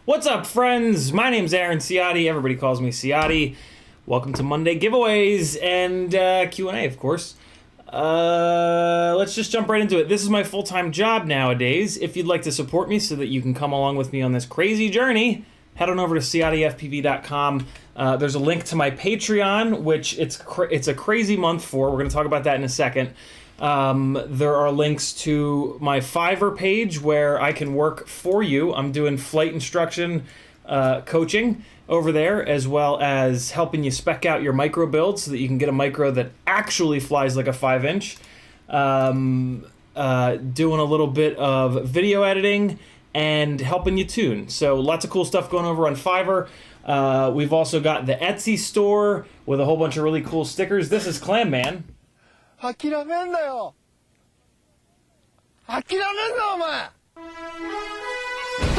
What's up, friends? My name's Aaron Ciotti. Everybody calls me Ciotti. Welcome to Monday giveaways and Q&A, of course. Let's just jump right into it. This is my full-time job nowadays. If you'd like to support me so that you can come along with me on this crazy journey, head on over to CiottiFPV.com. There's a link to my Patreon, which it's a crazy month for. We're going to talk about that in a second. There are links to my Fiverr page where I can work for you. I'm doing flight instruction coaching over there, as well as helping you spec out your micro build so that you can get a micro that actually flies like a 5-inch. Doing a little bit of video editing and helping you tune. So lots of cool stuff going over on Fiverr. We've also got the Etsy store with a whole bunch of really cool stickers. This is Clam Man. 諦めんなよ諦めんなお前ど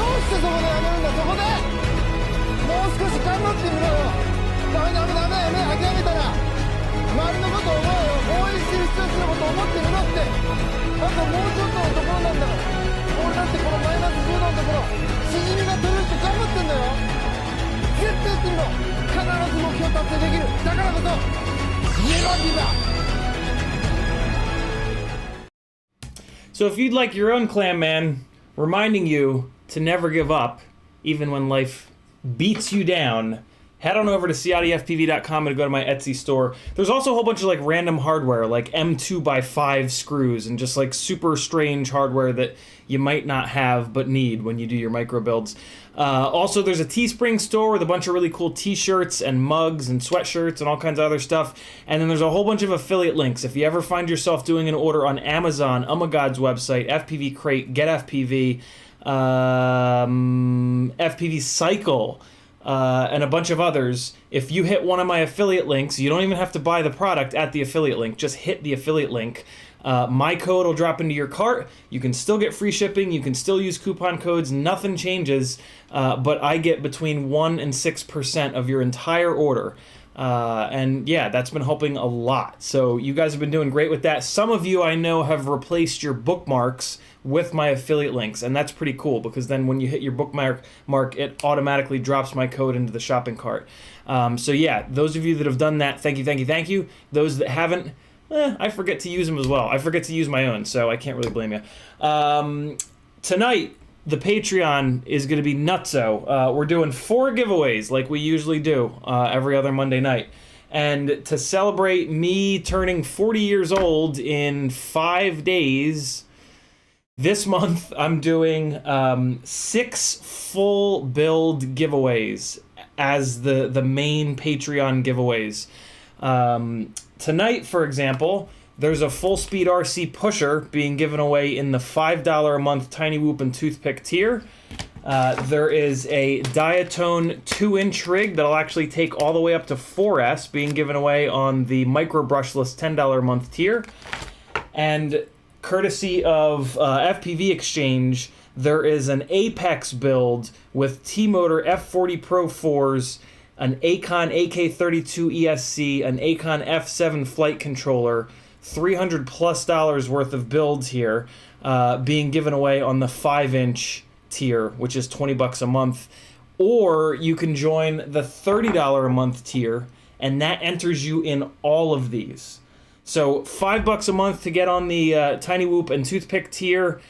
うしてそこでやめるんだそこでもう少し頑張ってみろよダメダメダメやめ諦めたら周りのことを思うよ応援してる人たちのことを思ってみろってあともうちょっとのところなんだから俺だってこのマイナス10度のところしじみが取れるって頑張ってんだよ絶対やってみろ必ず目標達成できるだからこそネバギブアップ So if you'd like your own Clam Man, reminding you to never give up, even when life beats you down, head on over to CiottiFPV.com and go to my Etsy store. There's also a whole bunch of like random hardware, like M2x5 screws and just like super strange hardware that you might not have but need when you do your micro builds. Also, there's a Teespring store with a bunch of really cool t-shirts and mugs and sweatshirts and all kinds of other stuff. And then there's a whole bunch of affiliate links. If you ever find yourself doing an order on Amazon, God's website, FPV Crate, Get FPV, FPV Cycle, and a bunch of others, if you hit one of my affiliate links, you don't even have to buy the product at the affiliate link, just hit the affiliate link. My code will drop into your cart. You can still get free shipping. You can still use coupon codes. Nothing changes, but I get between 1% and 6% of your entire order. And yeah, that's been helping a lot. So you guys have been doing great with that. Some of you I know have replaced your bookmarks with my affiliate links, and that's pretty cool because then when you hit your bookmark, it automatically drops my code into the shopping cart. So yeah, those of you that have done that, thank you, thank you, thank you. Those that haven't, I forget to use them as well. I forget to use my own, so I can't really blame you. Tonight, the Patreon is going to be nutso. We're doing 4 giveaways like we usually do every other Monday night. And to celebrate me turning 40 years old in 5 days, this month I'm doing 6 full build giveaways as the main Patreon giveaways. Tonight, for example, there's a full speed RC pusher being given away in the $5 a month Tiny Whoop and Toothpick tier. There is a Diatone 2-inch rig that'll actually take all the way up to 4S being given away on the Micro Brushless $10 a month tier. And courtesy of FPV Exchange, there is an Apex build with T-Motor F40 Pro 4s, an Acon AK32 ESC, an Acon F7 flight controller, $300+ worth of builds here being given away on the 5-inch tier, which is $20 a month. Or you can join the $30 a month tier, and that enters you in all of these. So $5 a month to get on the Tiny Whoop and Toothpick tier,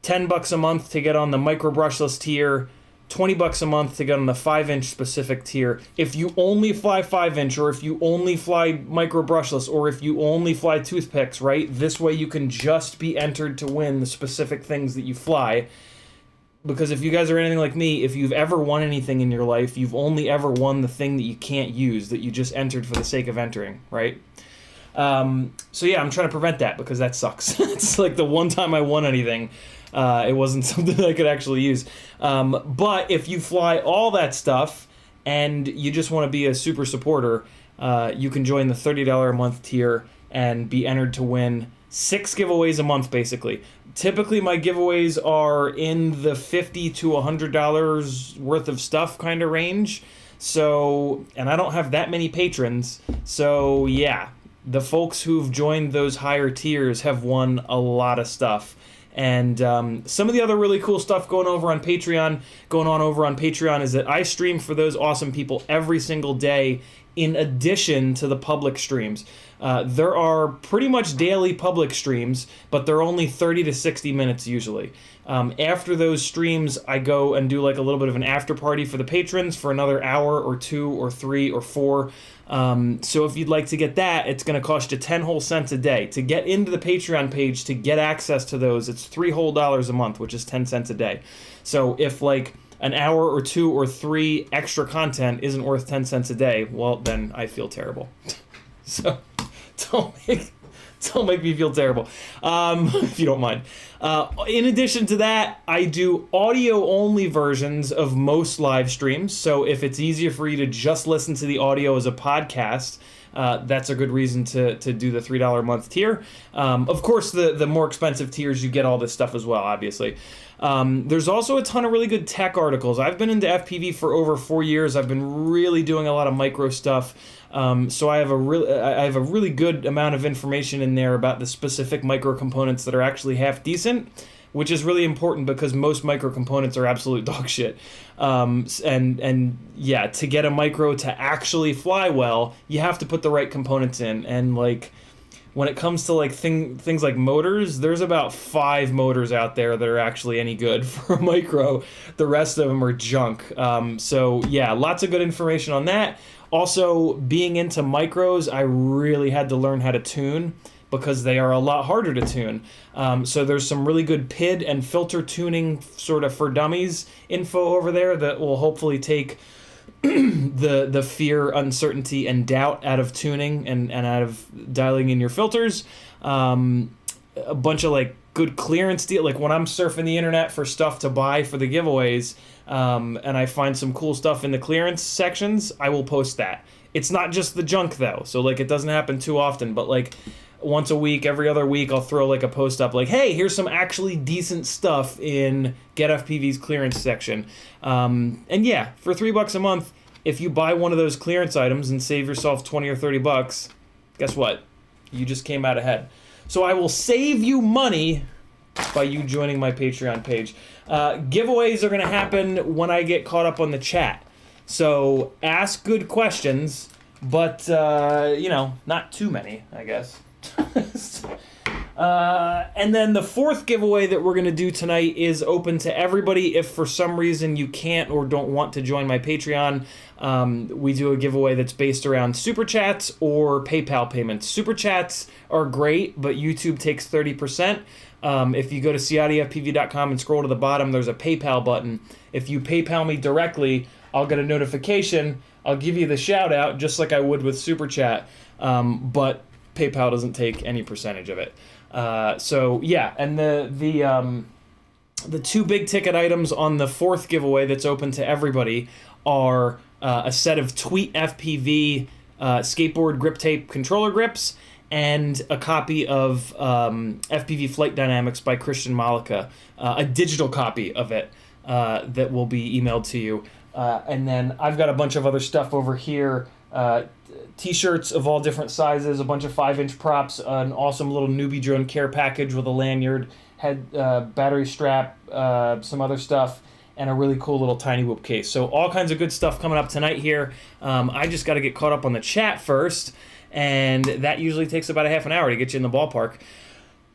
$10 a month to get on the Micro Brushless tier, $20 a month to get on the 5-inch specific tier. If you only fly 5-inch, or if you only fly Micro Brushless, or if you only fly Toothpicks, right? This way you can just be entered to win the specific things that you fly. Because if you guys are anything like me, if you've ever won anything in your life, you've only ever won the thing that you can't use, that you just entered for the sake of entering, right? So yeah, I'm trying to prevent that because that sucks. It's like the one time I won anything, it wasn't something I could actually use. But if you fly all that stuff and you just want to be a super supporter, you can join the $30 a month tier and be entered to win 6 giveaways a month, basically. Typically, my giveaways are in the $50 to $100 worth of stuff kind of range. So, and I don't have that many patrons. So, yeah, the folks who've joined those higher tiers have won a lot of stuff. And some of the other really cool stuff going on over on Patreon is that I stream for those awesome people every single day in addition to the public streams. There are pretty much daily public streams, but they're only 30 to 60 minutes usually. After those streams, I go and do like a little bit of an after party for the patrons for another hour or 2 or 3 or 4. So if you'd like to get that, it's going to cost you 10 whole cents a day. To get into the Patreon page, to get access to those, it's $3 whole a month, which is 10 cents a day. So if like an hour or 2 or 3 extra content isn't worth 10 cents a day, well, then I feel terrible. So don't make me feel terrible, if you don't mind. In addition to that, I do audio-only versions of most live streams. So if it's easier for you to just listen to the audio as a podcast, that's a good reason to do the $3 a month tier. Of course, the more expensive tiers, you get all this stuff as well, obviously. There's also a ton of really good tech articles. I've been into FPV for over 4 years. I've been really doing a lot of micro stuff. So I have a really good amount of information in there about the specific micro components that are actually half decent, which is really important because most micro components are absolute dog shit. And yeah, to get a micro to actually fly well, you have to put the right components in. And like, when it comes to like things like motors, there's about 5 motors out there that are actually any good for a micro. The rest of them are junk. So yeah, lots of good information on that. Also, being into micros, I really had to learn how to tune because they are a lot harder to tune. So there's some really good PID and filter tuning sort of for dummies info over there that will hopefully take the fear, uncertainty, and doubt out of tuning and out of dialing in your filters. A bunch of like good clearance deal. Like when I'm surfing the internet for stuff to buy for the giveaways, and I find some cool stuff in the clearance sections, I will post that. It's not just the junk though, so like it doesn't happen too often, but like once a week, every other week, I'll throw like a post up like, hey, here's some actually decent stuff in Get FPV's clearance section. And yeah, for $3 a month, if you buy one of those clearance items and save yourself 20 or 30 bucks, guess what? You just came out ahead. So I will save you money by you joining my Patreon page. Giveaways are going to happen when I get caught up on the chat. So ask good questions, but, not too many, I guess. And then the 4th giveaway that we're going to do tonight is open to everybody. If for some reason you can't or don't want to join my Patreon, we do a giveaway that's based around Super Chats or PayPal payments. Super Chats are great, but YouTube takes 30%. If you go to CiottiFPV.com and scroll to the bottom, there's a PayPal button. If you PayPal me directly, I'll get a notification. I'll give you the shout out just like I would with Super Chat, but PayPal doesn't take any percentage of it. So yeah, and the 2 big ticket items on the 4th giveaway that's open to everybody are a set of Tweet FPV skateboard grip tape controller grips and a copy of FPV Flight Dynamics by Christian Malika, a digital copy of it that will be emailed to you. And then I've got a bunch of other stuff over here T-shirts of all different sizes, a bunch of 5-inch props, an awesome little newbie drone care package with a lanyard, head battery strap, some other stuff, and a really cool little tiny whoop case. So all kinds of good stuff coming up tonight here. I just got to get caught up on the chat first, and that usually takes about a half an hour to get you in the ballpark.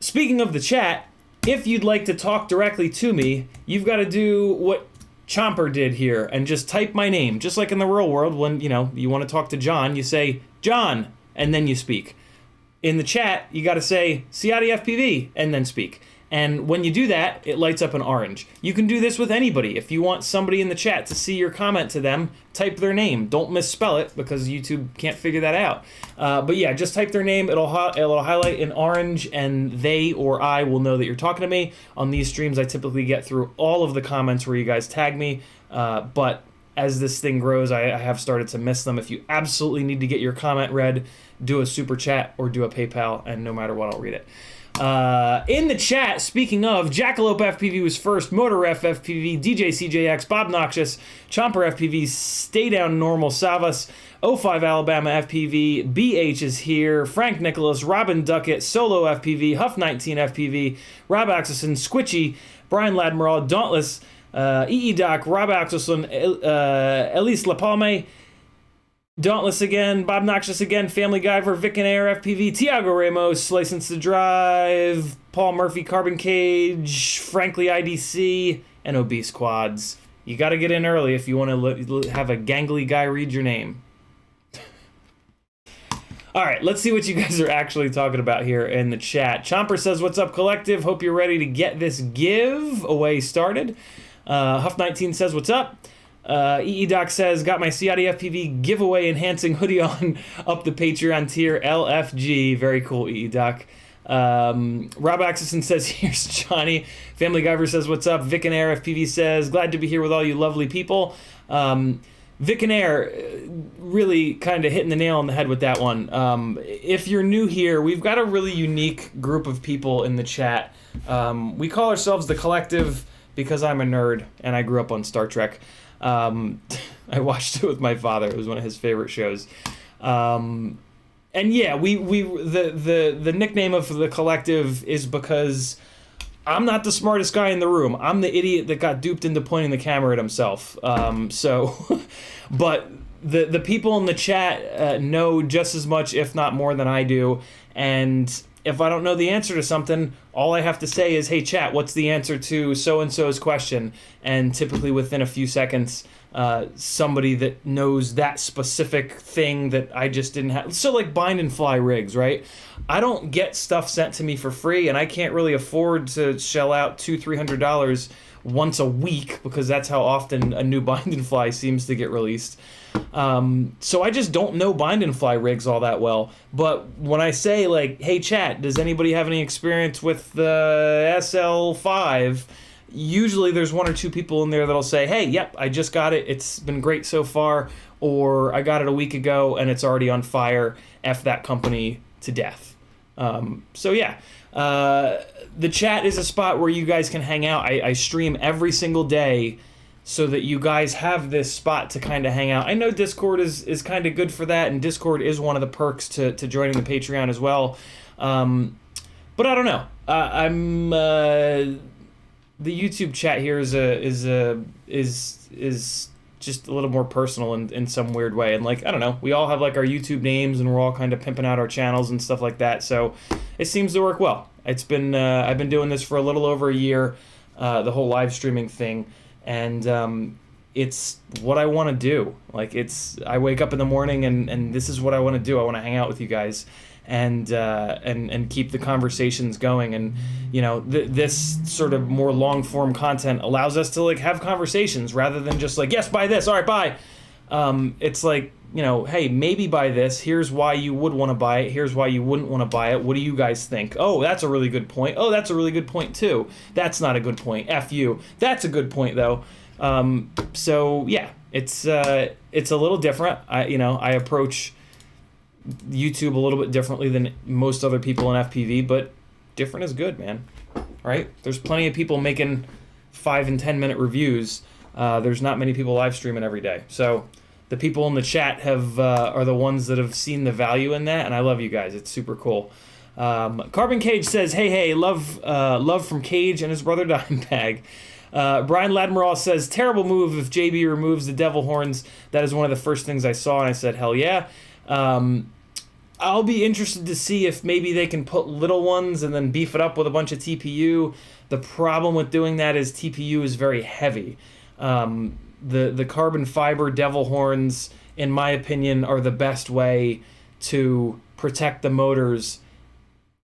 Speaking of the chat, if you'd like to talk directly to me, you've got to do what Chomper did here and just type my name. Just like in the real world, when you want to talk to John, you say John and then you speak. In the chat, you got to say CiottiFPV and then speak. And when you do that, it lights up an orange. You can do this with anybody. If you want somebody in the chat to see your comment to them, type their name. Don't misspell it because YouTube can't figure that out. But yeah, just type their name. It'll highlight in orange, and they or I will know that you're talking to me. On these streams, I typically get through all of the comments where you guys tag me. But as this thing grows, I have started to miss them. If you absolutely need to get your comment read, do a super chat or do a PayPal, and no matter what, I'll read it. In the chat, speaking of, Jackalope FPV was first, Motor Ref FPV, DJ CJX, Bob Noxious, Chomper FPV, Stay Down Normal, Savas, 05 Alabama FPV, BH is here, Frank Nicholas, Robin Duckett, Solo FPV, Huff 19 FPV, Rob Axelson, Squitchy, Brian Ladmiral, Dauntless, EE Doc, Rob Axelson, Elise Lapalme, Dauntless again, Bob Noxious again, Family Guyver, Vic and Air FPV, Tiago Ramos, License to Drive, Paul Murphy, Carbon Cage, Frankly IDC, and Obese Quads. You got to get in early if you want to have a gangly guy read your name. All right, let's see what you guys are actually talking about here in the chat. Chomper says, "What's up, collective? Hope you're ready to get this giveaway started." Huff19 says, "What's up?" EE Doc says, "Got my CiottiFPV giveaway enhancing hoodie on up the Patreon tier, LFG." Very cool, EE Doc. Rob Axelson says, "Here's Johnny." Family Guyver says, "What's up?" Vic and Air FPV says, "Glad to be here with all you lovely people." Vic and Air really kind of hitting the nail on the head with that one. If you're new here, we've got a really unique group of people in the chat. We call ourselves the Collective because I'm a nerd and I grew up on Star Trek. I watched it with my father. It was one of his favorite shows. And yeah, the nickname of the Collective is because I'm not the smartest guy in the room. I'm the idiot that got duped into pointing the camera at himself. But the people in the chat know just as much, if not more, than I do. And if I don't know the answer to something, all I have to say is, "Hey, chat, what's the answer to so-and-so's question?" And typically within a few seconds, somebody that knows that specific thing that I just didn't have. So like bind and fly rigs, right? I don't get stuff sent to me for free, and I can't really afford to shell out $200-300 once a week because that's how often a new bind and fly seems to get released. So I just don't know bind and fly rigs all that well. But when I say like, "Hey chat, does anybody have any experience with the SL5?" Usually there's one or two people in there that'll say, "Hey, yep, I just got it. It's been great so far." Or, "I got it a week ago and it's already on fire. F that company to death." So yeah, the chat is a spot where you guys can hang out. I stream every single day so that you guys have this spot to kind of hang out. I know Discord is kind of good for that, and Discord is one of the perks to joining the Patreon as well. But I don't know. The YouTube chat here is just a little more personal in some weird way. And like, I don't know, we all have like our YouTube names and we're all kind of pimping out our channels and stuff like that. So it seems to work well. It's been, I've been doing this for a little over a year, the whole live streaming thing. And it's what I want to do. Like I wake up in the morning and this is what I want to do. I want to hang out with you guys and keep the conversations going. And you know, this sort of more long form content allows us to like have conversations rather than just like, "Yes, buy this. All right, buy." It's like, you know, "Hey, maybe buy this. Here's why you would want to buy it. Here's why you wouldn't want to buy it. What do you guys think? Oh, that's a really good point. Oh, that's a really good point too. That's not a good point. F you. That's a good point though." So yeah, it's a little different. I approach YouTube a little bit differently than most other people in FPV, but different is good, man. Right? There's plenty of people making 5 and 10 minute reviews. There's not many people live streaming every day. So the people in the chat have are the ones that have seen the value in that, and I love you guys. It's super cool. Carbon Cage says, hey, love from Cage and his brother Dimebag. Brian Ladmiral says, terrible move if JB removes the devil horns. That is one of the first things I saw, and I said, hell yeah. I'll be interested to see if maybe they can put little ones and then beef it up with a bunch of TPU. The problem with doing that is TPU is very heavy. The carbon fiber devil horns, in my opinion, are the best way to protect the motors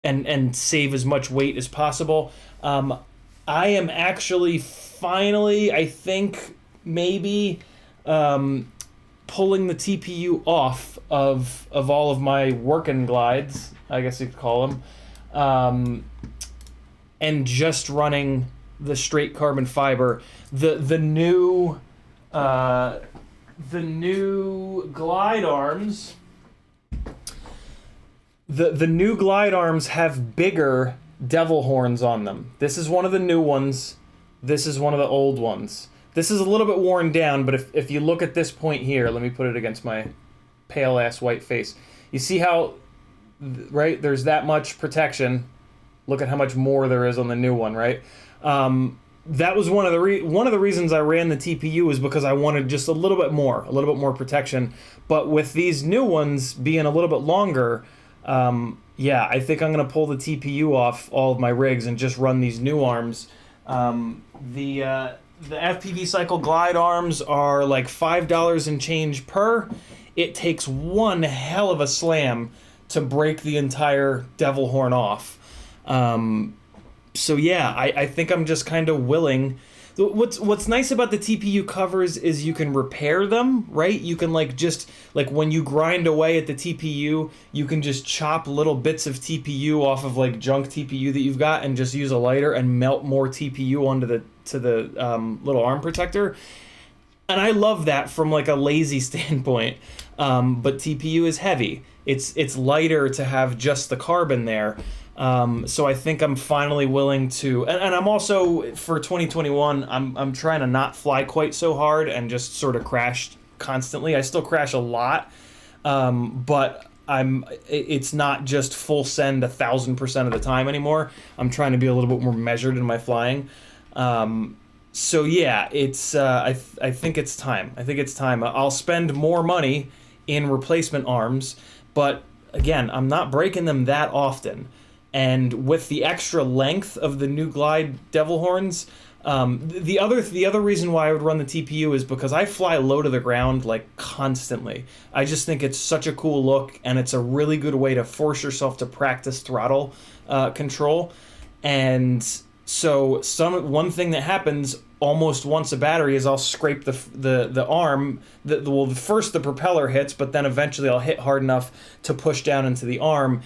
and save as much weight as possible. I am actually finally, I think, maybe pulling the TPU off of all of my working glides, I guess you could call them, and just running the straight carbon fiber. The new glide arms. The new glide arms have bigger devil horns on them. This is one of the new ones. This is one of the old ones. This is a little bit worn down, but if you look at this point here, let me put it against my pale ass white face. You see how, right, there's that much protection. Look at how much more there is on the new one, right? That was one of the reasons I ran the TPU, was because I wanted just a little bit more protection. But with these new ones being a little bit longer, yeah, I think I'm gonna pull the TPU off all of my rigs and just run these new arms. The FPV Cycle glide arms are like $5 and change per. It takes one hell of a slam to break the entire devil horn off. So yeah, I think I'm just kind of willing. What's nice about the TPU covers is you can repair them, right? You can when you grind away at the TPU, you can just chop little bits of TPU off of like junk TPU that you've got and just use a lighter and melt more TPU onto the little arm protector. And I love that from like a lazy standpoint. But TPU is heavy. It's lighter to have just the carbon there. So I think I'm finally willing to, and I'm also, for 2021, I'm trying to not fly quite so hard and just sort of crash constantly. I still crash a lot, but it's not just full send 1,000% of the time anymore. I'm trying to be a little bit more measured in my flying. So yeah, it's I think it's time. I'll spend more money in replacement arms, but again, I'm not breaking them that often. And with the extra length of the new glide devil horns, the other reason why I would run the TPU is because I fly low to the ground like constantly. I just think it's such a cool look, and it's a really good way to force yourself to practice throttle control. And so one thing that happens almost once a battery is I'll scrape the arm. First the propeller hits, but then eventually I'll hit hard enough to push down into the arm.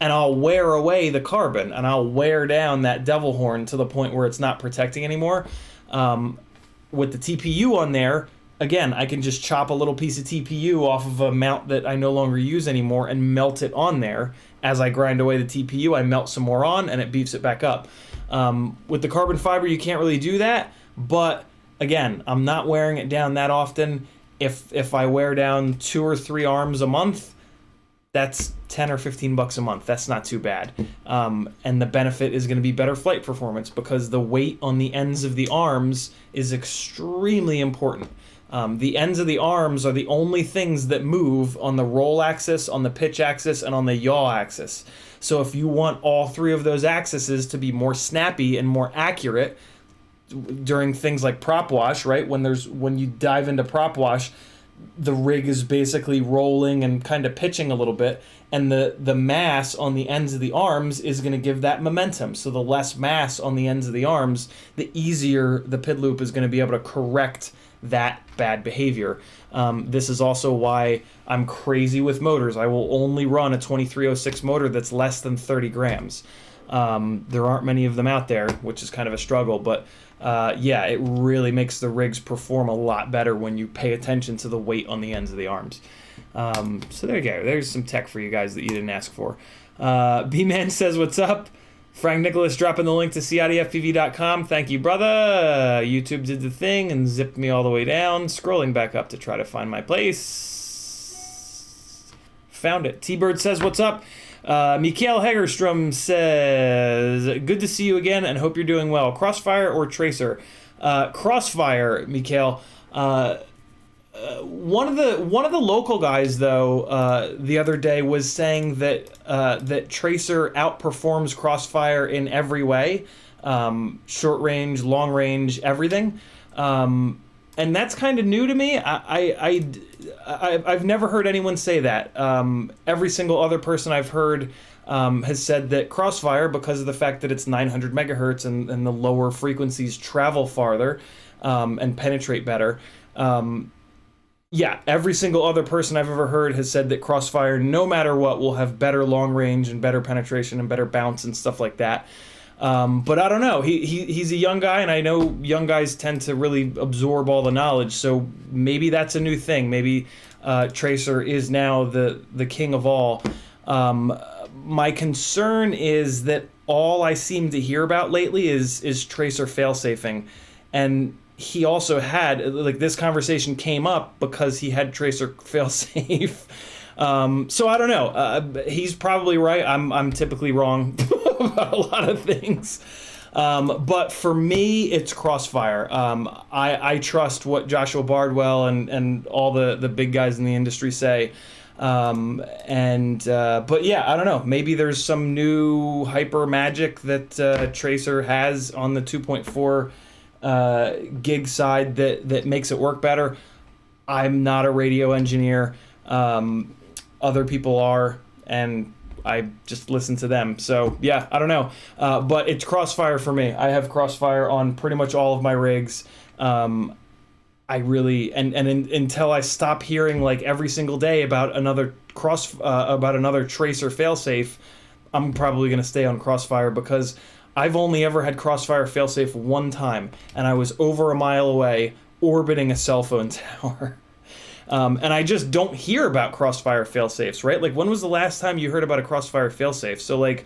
And I'll wear away the carbon, and I'll wear down that devil horn to the point where it's not protecting anymore. With the TPU on there, again, I can just chop a little piece of TPU off of a mount that I no longer use anymore and melt it on there. As I grind away the TPU, I melt some more on, and it beefs it back up. With the carbon fiber, you can't really do that, but again, I'm not wearing it down that often. If I wear down 2 or 3 arms a month, that's $10 or $15 a month. That's not too bad. And the benefit is going to be better flight performance, because the weight on the ends of the arms is extremely important. The ends of the arms are the only things that move on the roll axis, on the pitch axis, and on the yaw axis. So if you want all 3 of those axes to be more snappy and more accurate during things like prop wash, right? When you dive into prop wash, the rig is basically rolling and kind of pitching a little bit, and the mass on the ends of the arms is going to give that momentum. So the less mass on the ends of the arms, the easier the PID loop is going to be able to correct that bad behavior. This is also why I'm crazy with motors. I will only run a 2306 motor that's less than 30 grams. There aren't many of them out there, which is kind of a struggle, but yeah, it really makes the rigs perform a lot better when you pay attention to the weight on the ends of the arms. So there you go. There's some tech for you guys that you didn't ask for. B-Man says, what's up? Frank Nicholas dropping the link to CiottiFPV.com. Thank you, brother. YouTube did the thing and zipped me all the way down. Scrolling back up to try to find my place. Found it. T-Bird says, what's up? Mikael Hegerstrom says, good to see you again and hope you're doing well. Crossfire or Tracer? Crossfire, Mikael. One of the local guys, though, the other day was saying that that Tracer outperforms Crossfire in every way, short range, long range, everything, and that's kind of new to me. I've never heard anyone say that. Every single other person I've heard has said that Crossfire, because of the fact that it's 900 megahertz and the lower frequencies travel farther and penetrate better. Yeah, every single other person I've ever heard has said that Crossfire, no matter what, will have better long range and better penetration and better bounce and stuff like that. But I don't know. He's a young guy, and I know young guys tend to really absorb all the knowledge. So maybe that's a new thing. Maybe Tracer is now the king of all. My concern is that all I seem to hear about lately is Tracer failsafing, and he also had, like, this conversation came up because he had Tracer failsafe. So I don't know. He's probably right. I'm typically wrong about a lot of things. But for me, it's Crossfire. I trust what Joshua Bardwell and all the big guys in the industry say. But yeah, I don't know. Maybe there's some new hyper magic that Tracer has on the 2.4 gig side that makes it work better. I'm not a radio engineer. Other people are, and I just listen to them. So yeah, I don't know. But it's Crossfire for me. I have Crossfire on pretty much all of my rigs. I really until I stop hearing, like, every single day about another Tracer failsafe, I'm probably gonna stay on Crossfire, because I've only ever had Crossfire failsafe one time, and I was over a mile away orbiting a cell phone tower. And I just don't hear about Crossfire failsafes, right? Like, when was the last time you heard about a Crossfire failsafe? So, like,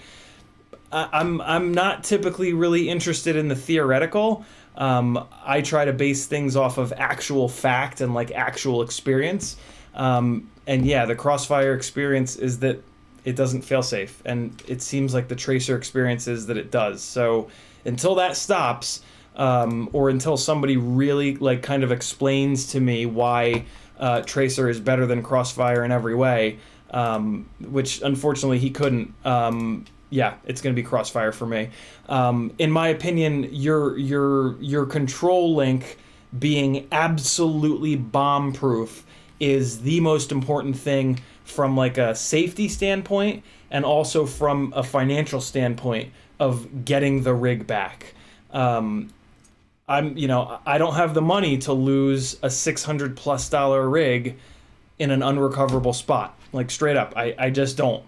I'm not typically really interested in the theoretical. I try to base things off of actual fact and, like, actual experience. And yeah, the Crossfire experience is that it doesn't fail safe, and it seems like the Tracer experience is that it does. So until that stops, or until somebody really, like, kind of explains to me why Tracer is better than Crossfire in every way, which unfortunately he couldn't, yeah, it's going to be Crossfire for me. In my opinion, your control link being absolutely bomb-proof is the most important thing from, like, a safety standpoint, and also from a financial standpoint of getting the rig back. I don't have the money to lose a $600+ rig in an unrecoverable spot. Like, straight up, I just don't.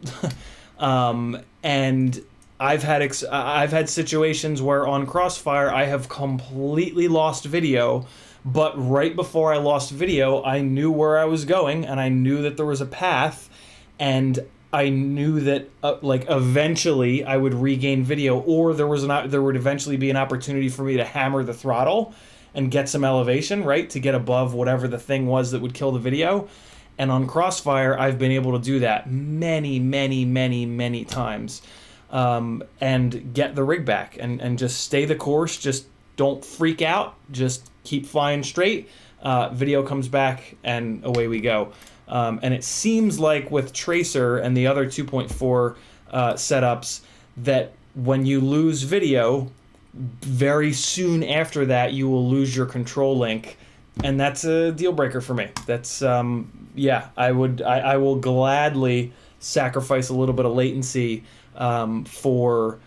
And I've had situations where on Crossfire I have completely lost video, but right before I lost video, I knew where I was going, and I knew that there was a path, and I knew that like, eventually I would regain video, or there would eventually be an opportunity for me to hammer the throttle and get some elevation, right, to get above whatever the thing was that would kill the video. And on Crossfire, I've been able to do that many, many, many, many times, and get the rig back and just stay the course. Just don't freak out. Just keep flying straight. Video comes back, and away we go. And it seems like with Tracer and the other 2.4 setups that when you lose video, very soon after that you will lose your control link, and that's a deal breaker for me. That's yeah, I will gladly sacrifice a little bit of latency for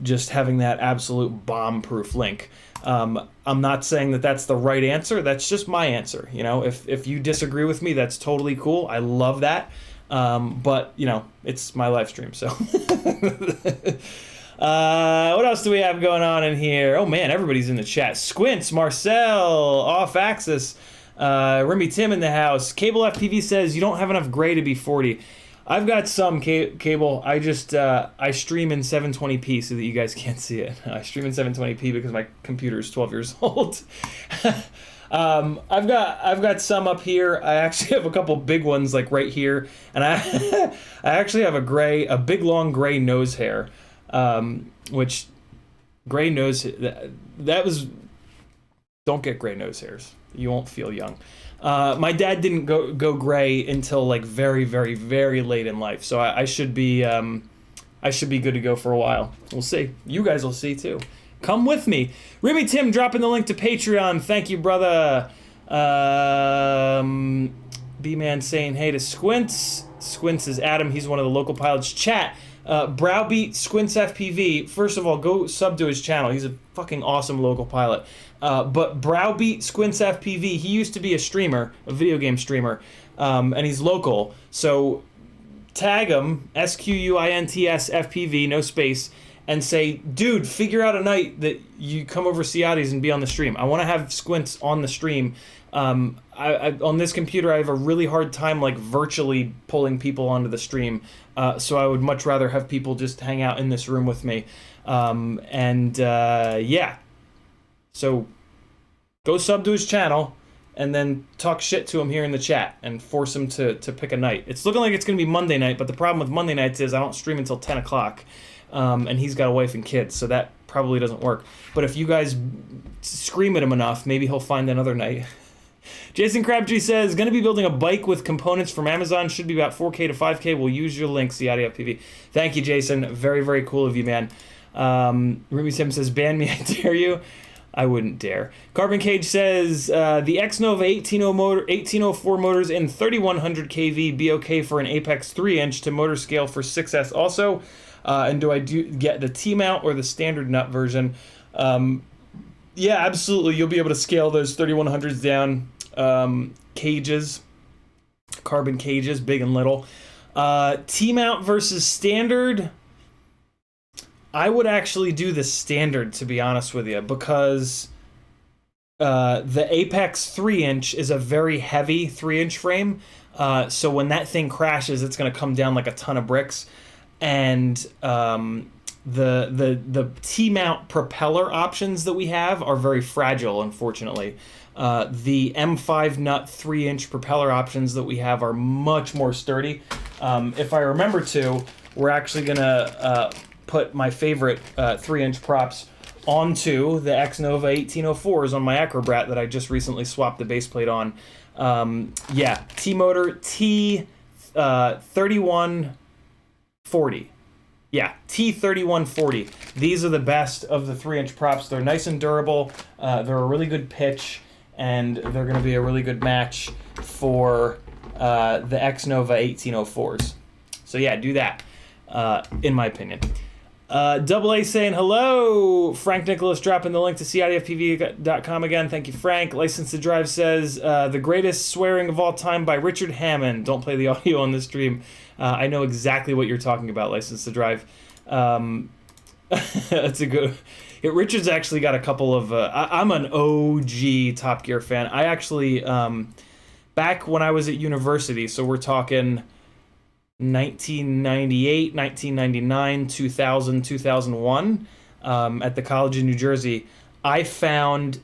just having that absolute bomb-proof link. I'm not saying that that's the right answer. That's just my answer. You know, if you disagree with me, that's totally cool. I love that. But, you know, it's my live stream, so. What else do we have going on in here? Oh, man, everybody's in the chat. Squints, Marcel, Off Axis, Remy Tim in the house. Cable FPV says, you don't have enough gray to be 40. I've got some cable. I just I stream in 720p so that you guys can't see it. I stream in 720p because my computer is 12 years old. I've got some up here. I actually have a couple big ones like right here, and I I actually have a big long gray nose hair, which gray nose that was. Don't get gray nose hairs. You won't feel young. My dad didn't go gray until like very, very, very late in life, so I should be good to go for a while. We'll see. You guys will see too. Come with me. Remy Tim dropping the link to Patreon. Thank you, brother. B-Man saying hey to Squints. Squints is Adam. He's one of the local pilots. Chat. Browbeat Squints FPV. First of all, go sub to his channel. He's a fucking awesome local pilot. But Browbeat Squints FPV, he used to be a streamer, a video game streamer, and he's local. So tag him, SQUINTS FPV, no space, and say, dude, figure out a night that you come over Ciotti's and be on the stream. I want to have Squints on the stream. On this computer, I have a really hard time like virtually pulling people onto the stream. So I would much rather have people just hang out in this room with me. Yeah. So go sub to his channel and then talk shit to him here in the chat and force him to pick a night. It's looking like it's going to be Monday night, but the problem with Monday nights is I don't stream until 10 o'clock. And he's got a wife and kids, so that probably doesn't work. But if you guys scream at him enough, maybe he'll find another night. Jason Crabtree says, going to be building a bike with components from Amazon. Should be about 4K to 5K. We'll use your link, CiottiFPV. Thank you, Jason. Very, very cool of you, man. Ruby Sim says, ban me, I dare you. I wouldn't dare. Carbon Cage says, the X-Nova 1804 motors in 3100 kV be okay for an Apex 3-inch to motor scale for 6S also? And do I get the T-mount or the standard nut version? Yeah, absolutely. You'll be able to scale those 3100s down. Cages, carbon cages, big and little. T-mount versus standard. I would actually do the standard, to be honest with you, because the Apex 3-inch is a very heavy 3-inch frame. So when that thing crashes, it's going to come down like a ton of bricks. And the T-mount propeller options that we have are very fragile, unfortunately. The M5 nut 3-inch propeller options that we have are much more sturdy. If I remember to, we're actually going to put my favorite 3-inch props onto the X-Nova 1804s on my Acrobrat that I just recently swapped the base plate on. Yeah, T-motor T3140. Yeah, T3140. These are the best of the 3-inch props. They're nice and durable. They're a really good pitch, and they're going to be a really good match for the X-Nova 1804s. So yeah, do that, in my opinion. Double A saying hello. Frank Nicholas dropping the link to CiottiFPV.com again. Thank you, Frank. License to Drive says, the greatest swearing of all time by Richard Hammond. Don't play the audio on this stream. I know exactly what you're talking about, License to Drive. That's a good... Richard's actually got a couple of... I'm an OG Top Gear fan. I actually... back when I was at university, so we're talking 1998, 1999, 2000, 2001, at the College of New Jersey, I found...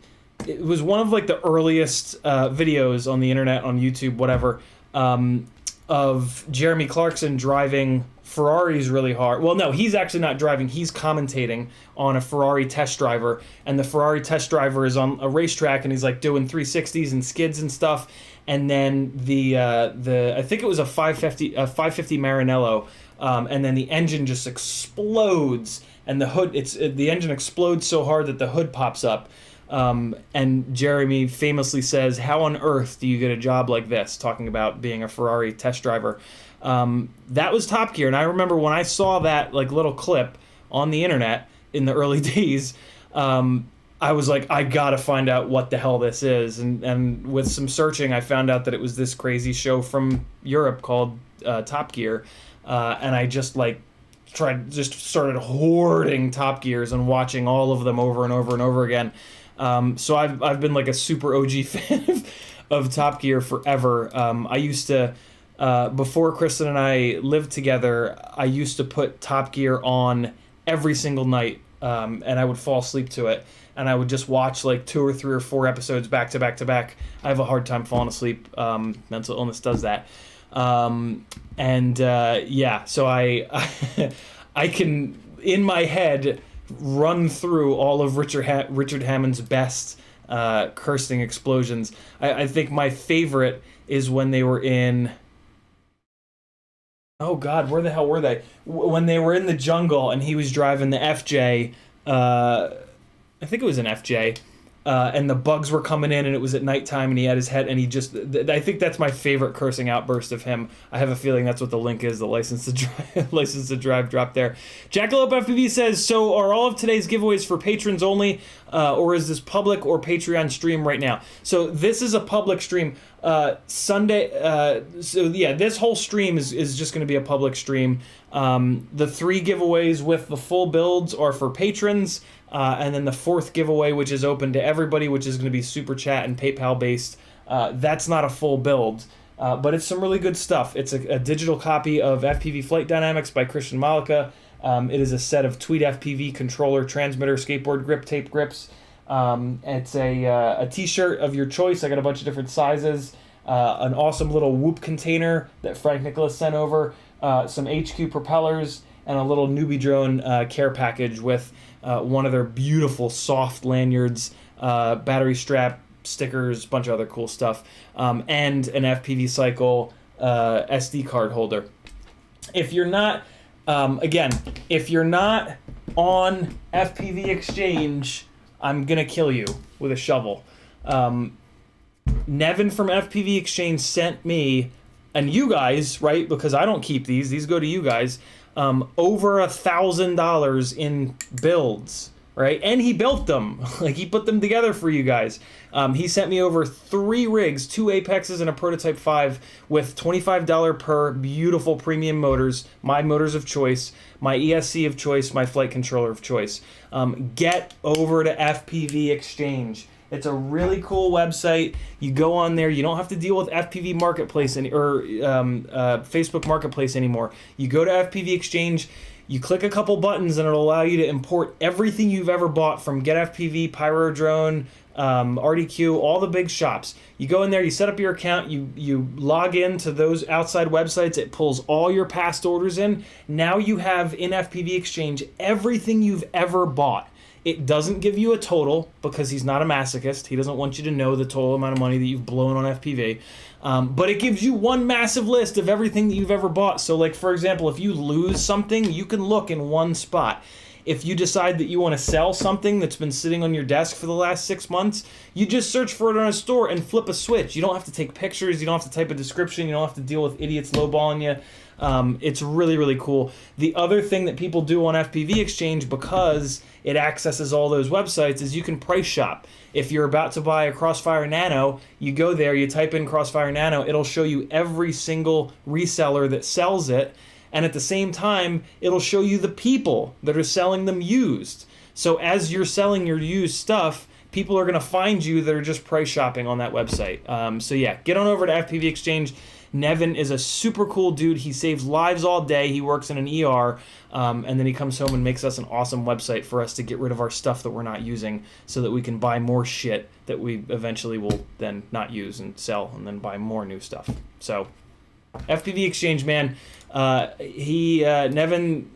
It was one of like the earliest videos on the internet, on YouTube, whatever, of Jeremy Clarkson driving Ferraris really hard. Well, no, he's actually not driving. He's commentating on a Ferrari test driver, and the Ferrari test driver is on a racetrack, and he's like doing 360s and skids and stuff. And then the I think it was a 550 Maranello, and then the engine just explodes, and the hood the engine explodes so hard that the hood pops up. And Jeremy famously says, "How on earth do you get a job like this?" Talking about being a Ferrari test driver. That was Top Gear, and I remember when I saw that like little clip on the internet in the early days, I was like, I gotta find out what the hell this is. And with some searching, I found out that it was this crazy show from Europe called Top Gear, and I just started hoarding Top Gears and watching all of them over and over and over again. So I've been like a super OG fan of Top Gear forever. I used to before Kristen and I lived together, I used to put Top Gear on every single night, and I would fall asleep to it. And I would just watch like 2 or 3 or 4 episodes back to back to back. I have a hard time falling asleep. Mental illness does that. So I can, in my head, run through all of Richard Hammond's best cursing explosions. I think my favorite is when they were in... Oh God, where the hell were they? When they were in the jungle and he was driving the FJ, I think it was an FJ, and the bugs were coming in and it was at nighttime and he had his head and he just... I think that's my favorite cursing outburst of him. I have a feeling that's what the link is, the license to drive drop there. Jackalope FPV says, so are all of today's giveaways for patrons only, or is this public or Patreon stream right now? So this is a public stream. Sunday, so yeah, this whole stream is just going to be a public stream. The 3 giveaways with the full builds are for patrons, and then the 4th giveaway, which is open to everybody, which is going to be Super Chat and PayPal based, that's not a full build, but it's some really good stuff. It's a digital copy of FPV Flight Dynamics by Christian Malika. It is a set of Tweet FPV controller, transmitter, skateboard grip, tape grips. It's a t-shirt of your choice. I got a bunch of different sizes. An awesome little Whoop container that Frank Nicholas sent over. Some HQ propellers and a little newbie drone care package with one of their beautiful soft lanyards, battery strap, stickers, a bunch of other cool stuff, and an FPV Cycle SD card holder. If you're not, if you're not on FPV Exchange, I'm gonna kill you with a shovel. Nevin from FPV Exchange sent me, and you guys, right, because I don't keep these go to you guys, over $1,000 in builds, right? And he built them. Like, he put them together for you guys. He sent me over 3 rigs, 2 Apexes and a Prototype 5 with $25 per beautiful premium motors, my motors of choice, my ESC of choice, my flight controller of choice. Get over to FPV Exchange. It's a really cool website. You go on there. You don't have to deal with FPV Marketplace Facebook Marketplace anymore. You go to FPV Exchange. You click a couple buttons and it'll allow you to import everything you've ever bought from Get FPV, Pyro Drone, RDQ, all the big shops. You go in there, you set up your account, you log in to those outside websites, it pulls all your past orders in. Now you have in FPV Exchange everything you've ever bought. It doesn't give you a total because he's not a masochist. He doesn't want you to know the total amount of money that you've blown on FPV. But it gives you one massive list of everything that you've ever bought. So, like, for example, if you lose something, you can look in one spot. If you decide that you want to sell something that's been sitting on your desk for the last 6 months, you just search for it on a store and flip a switch. You don't have to take pictures. You don't have to type a description. You don't have to deal with idiots lowballing you. It's really, really cool. The other thing that people do on FPV Exchange, because it accesses all those websites, is you can price shop. If you're about to buy a Crossfire Nano, you go there, you type in Crossfire Nano, it'll show you every single reseller that sells it, and at the same time, it'll show you the people that are selling them used. So as you're selling your used stuff, people are going to find you that are just price shopping on that website. So yeah, get on over to FPV Exchange. Nevin is a super cool dude. He saves lives all day. He works in an ER, and then he comes home and makes us an awesome website for us to get rid of our stuff that we're not using so that we can buy more shit that we eventually will then not use and sell and then buy more new stuff. So FPV Exchange, man, Nevin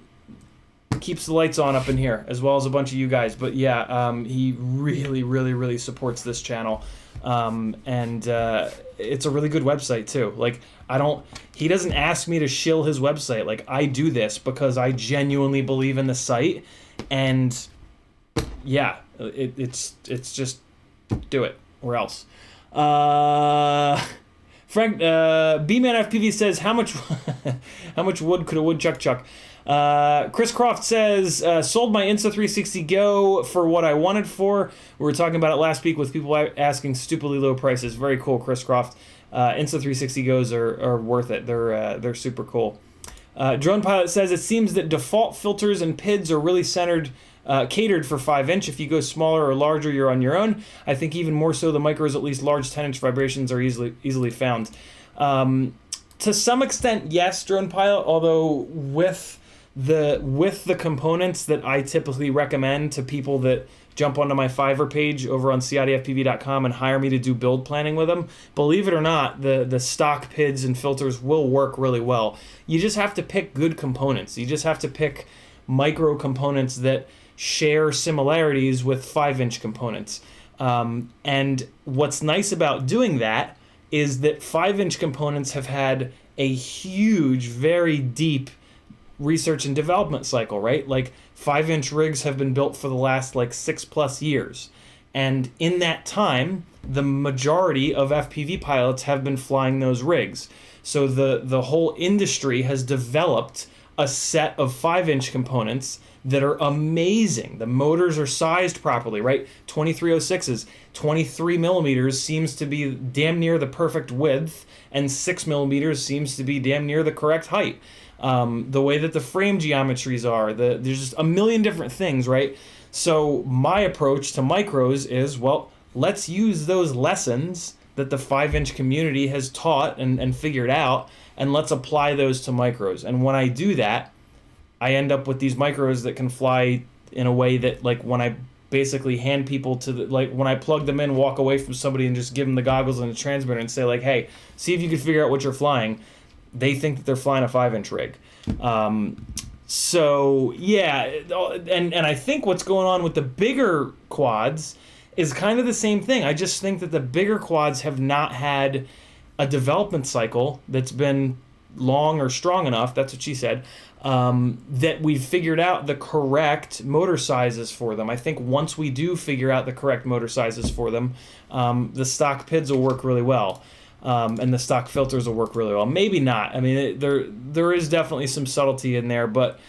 keeps the lights on up in here as well as a bunch of you guys. But yeah, he really, really, really supports this channel. And it's a really good website too. Like, he doesn't ask me to shill his website. Like, I do this because I genuinely believe in the site, and yeah, it's just do it or else. Frank, B-Man FPV says, how much wood could a woodchuck chuck? Chris Croft says, sold my Insta360 Go for what I wanted for. We were talking about it last week with people asking stupidly low prices. Very cool, Chris Croft. Insta360 Go's are worth it. They're super cool. Drone Pilot says, it seems that default filters and PIDs are really catered for 5-inch. If you go smaller or larger, you're on your own. I think even more so the micros, at least large 10-inch vibrations, are easily found. To some extent, yes, Drone Pilot. Although with the components that I typically recommend to people that jump onto my Fiverr page over on CiottiFPV.com and hire me to do build planning with them, believe it or not, the stock PIDs and filters will work really well. You just have to pick good components. You just have to pick micro components that share similarities with 5-inch components. And what's nice about doing that is that 5-inch components have had a huge, very deep research and development cycle, right? Like 5-inch rigs have been built for the last like 6+ years. And in that time, the majority of FPV pilots have been flying those rigs. So the whole industry has developed a set of 5-inch components that are amazing. The motors are sized properly, right? 2306s, 23 millimeters seems to be damn near the perfect width, and 6 millimeters seems to be damn near the correct height. The way that the frame geometries are, there's just a million different things, right? So my approach to micros is, well, let's use those lessons that the 5-inch community has taught and figured out, and let's apply those to micros. And when I do that, I end up with these micros that can fly in a way that, like, when I basically hand people to when I plug them in, walk away from somebody and just give them the goggles and the transmitter and say, like, hey, see if you can figure out what you're flying. They think that they're flying a 5-inch rig. So yeah, and I think what's going on with the bigger quads is kind of the same thing. I just think that the bigger quads have not had a development cycle that's been long or strong enough, that's what she said, that we've figured out the correct motor sizes for them. I think once we do figure out the correct motor sizes for them, the stock PIDs will work really well. And the stock filters will work really well. Maybe not. I mean, there is definitely some subtlety in there, but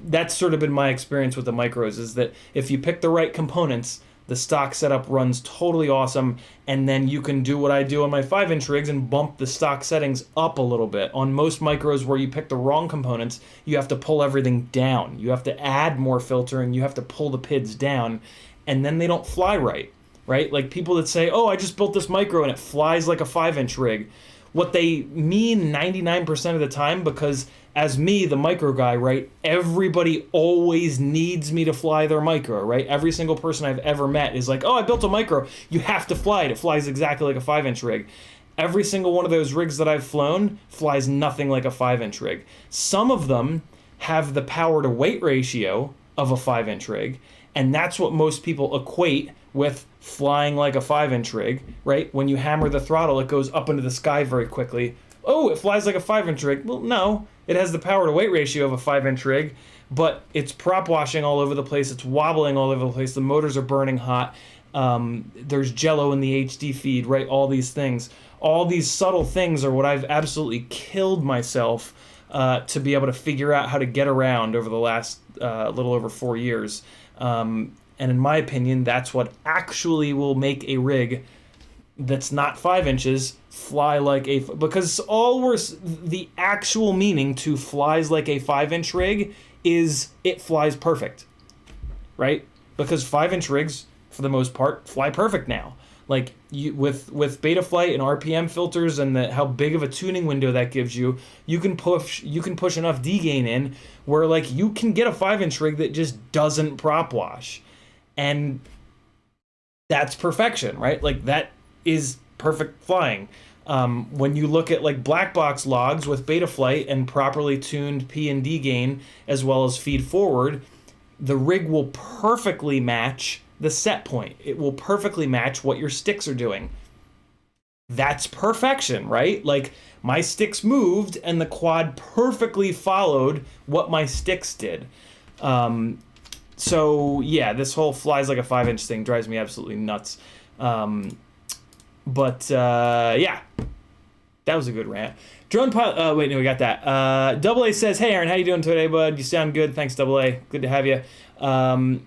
that's sort of been my experience with the micros, is that if you pick the right components, the stock setup runs totally awesome, and then you can do what I do on my 5-inch rigs and bump the stock settings up a little bit. On most micros where you pick the wrong components, you have to pull everything down. You have to add more filtering, you have to pull the PIDs down, and then they don't fly right. Right? Like people that say, oh, I just built this micro and it flies like a 5-inch rig. What they mean 99% of the time, because as me, the micro guy, right, everybody always needs me to fly their micro, right? Every single person I've ever met is like, oh, I built a micro. You have to fly it. It flies exactly like a 5-inch rig. Every single one of those rigs that I've flown flies nothing like a 5-inch rig. Some of them have the power to weight ratio of a 5-inch rig, and that's what most people equate with flying like a 5-inch rig, right? When you hammer the throttle, it goes up into the sky very quickly. Oh, it flies like a 5-inch rig. Well, no, it has the power to weight ratio of a 5-inch rig, but it's prop washing all over the place. It's wobbling all over the place. The motors are burning hot. There's jello in the HD feed, right? All these things. All these subtle things are what I've absolutely killed myself to be able to figure out how to get around over the last little over 4 years. And in my opinion, that's what actually will make a rig that's not 5 inches fly like a... Because the actual meaning to flies like a 5-inch rig is it flies perfect, right? Because 5-inch rigs, for the most part, fly perfect now. Like with Betaflight and RPM filters and how big of a tuning window that gives you, you can push enough D-gain in where like you can get a 5-inch rig that just doesn't prop wash. And that's perfection, right? Like that is perfect flying. When you look at like black box logs with Betaflight and properly tuned P and D gain as well as feed forward, the rig will perfectly match the set point. It will perfectly match what your sticks are doing. That's perfection, right? Like my sticks moved and the quad perfectly followed what my sticks did. So yeah, this whole flies like a 5-inch thing drives me absolutely nuts. Yeah, that was a good rant. Drone pilot. Wait, no, we got that. Double A says, "Hey, Aaron, how you doing today, bud? You sound good. Thanks, Double A. Good to have you. I'm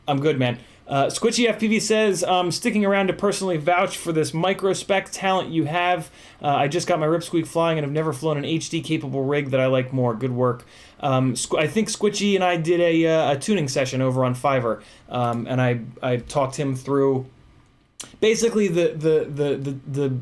good, man." CiottiFPV says, "Sticking around to personally vouch for this micro-spec talent you have. I just got my Ripsqueak flying and have never flown an HD-capable rig that I like more. Good work." I think Squitchy and I did a tuning session over on Fiverr, and I talked him through basically the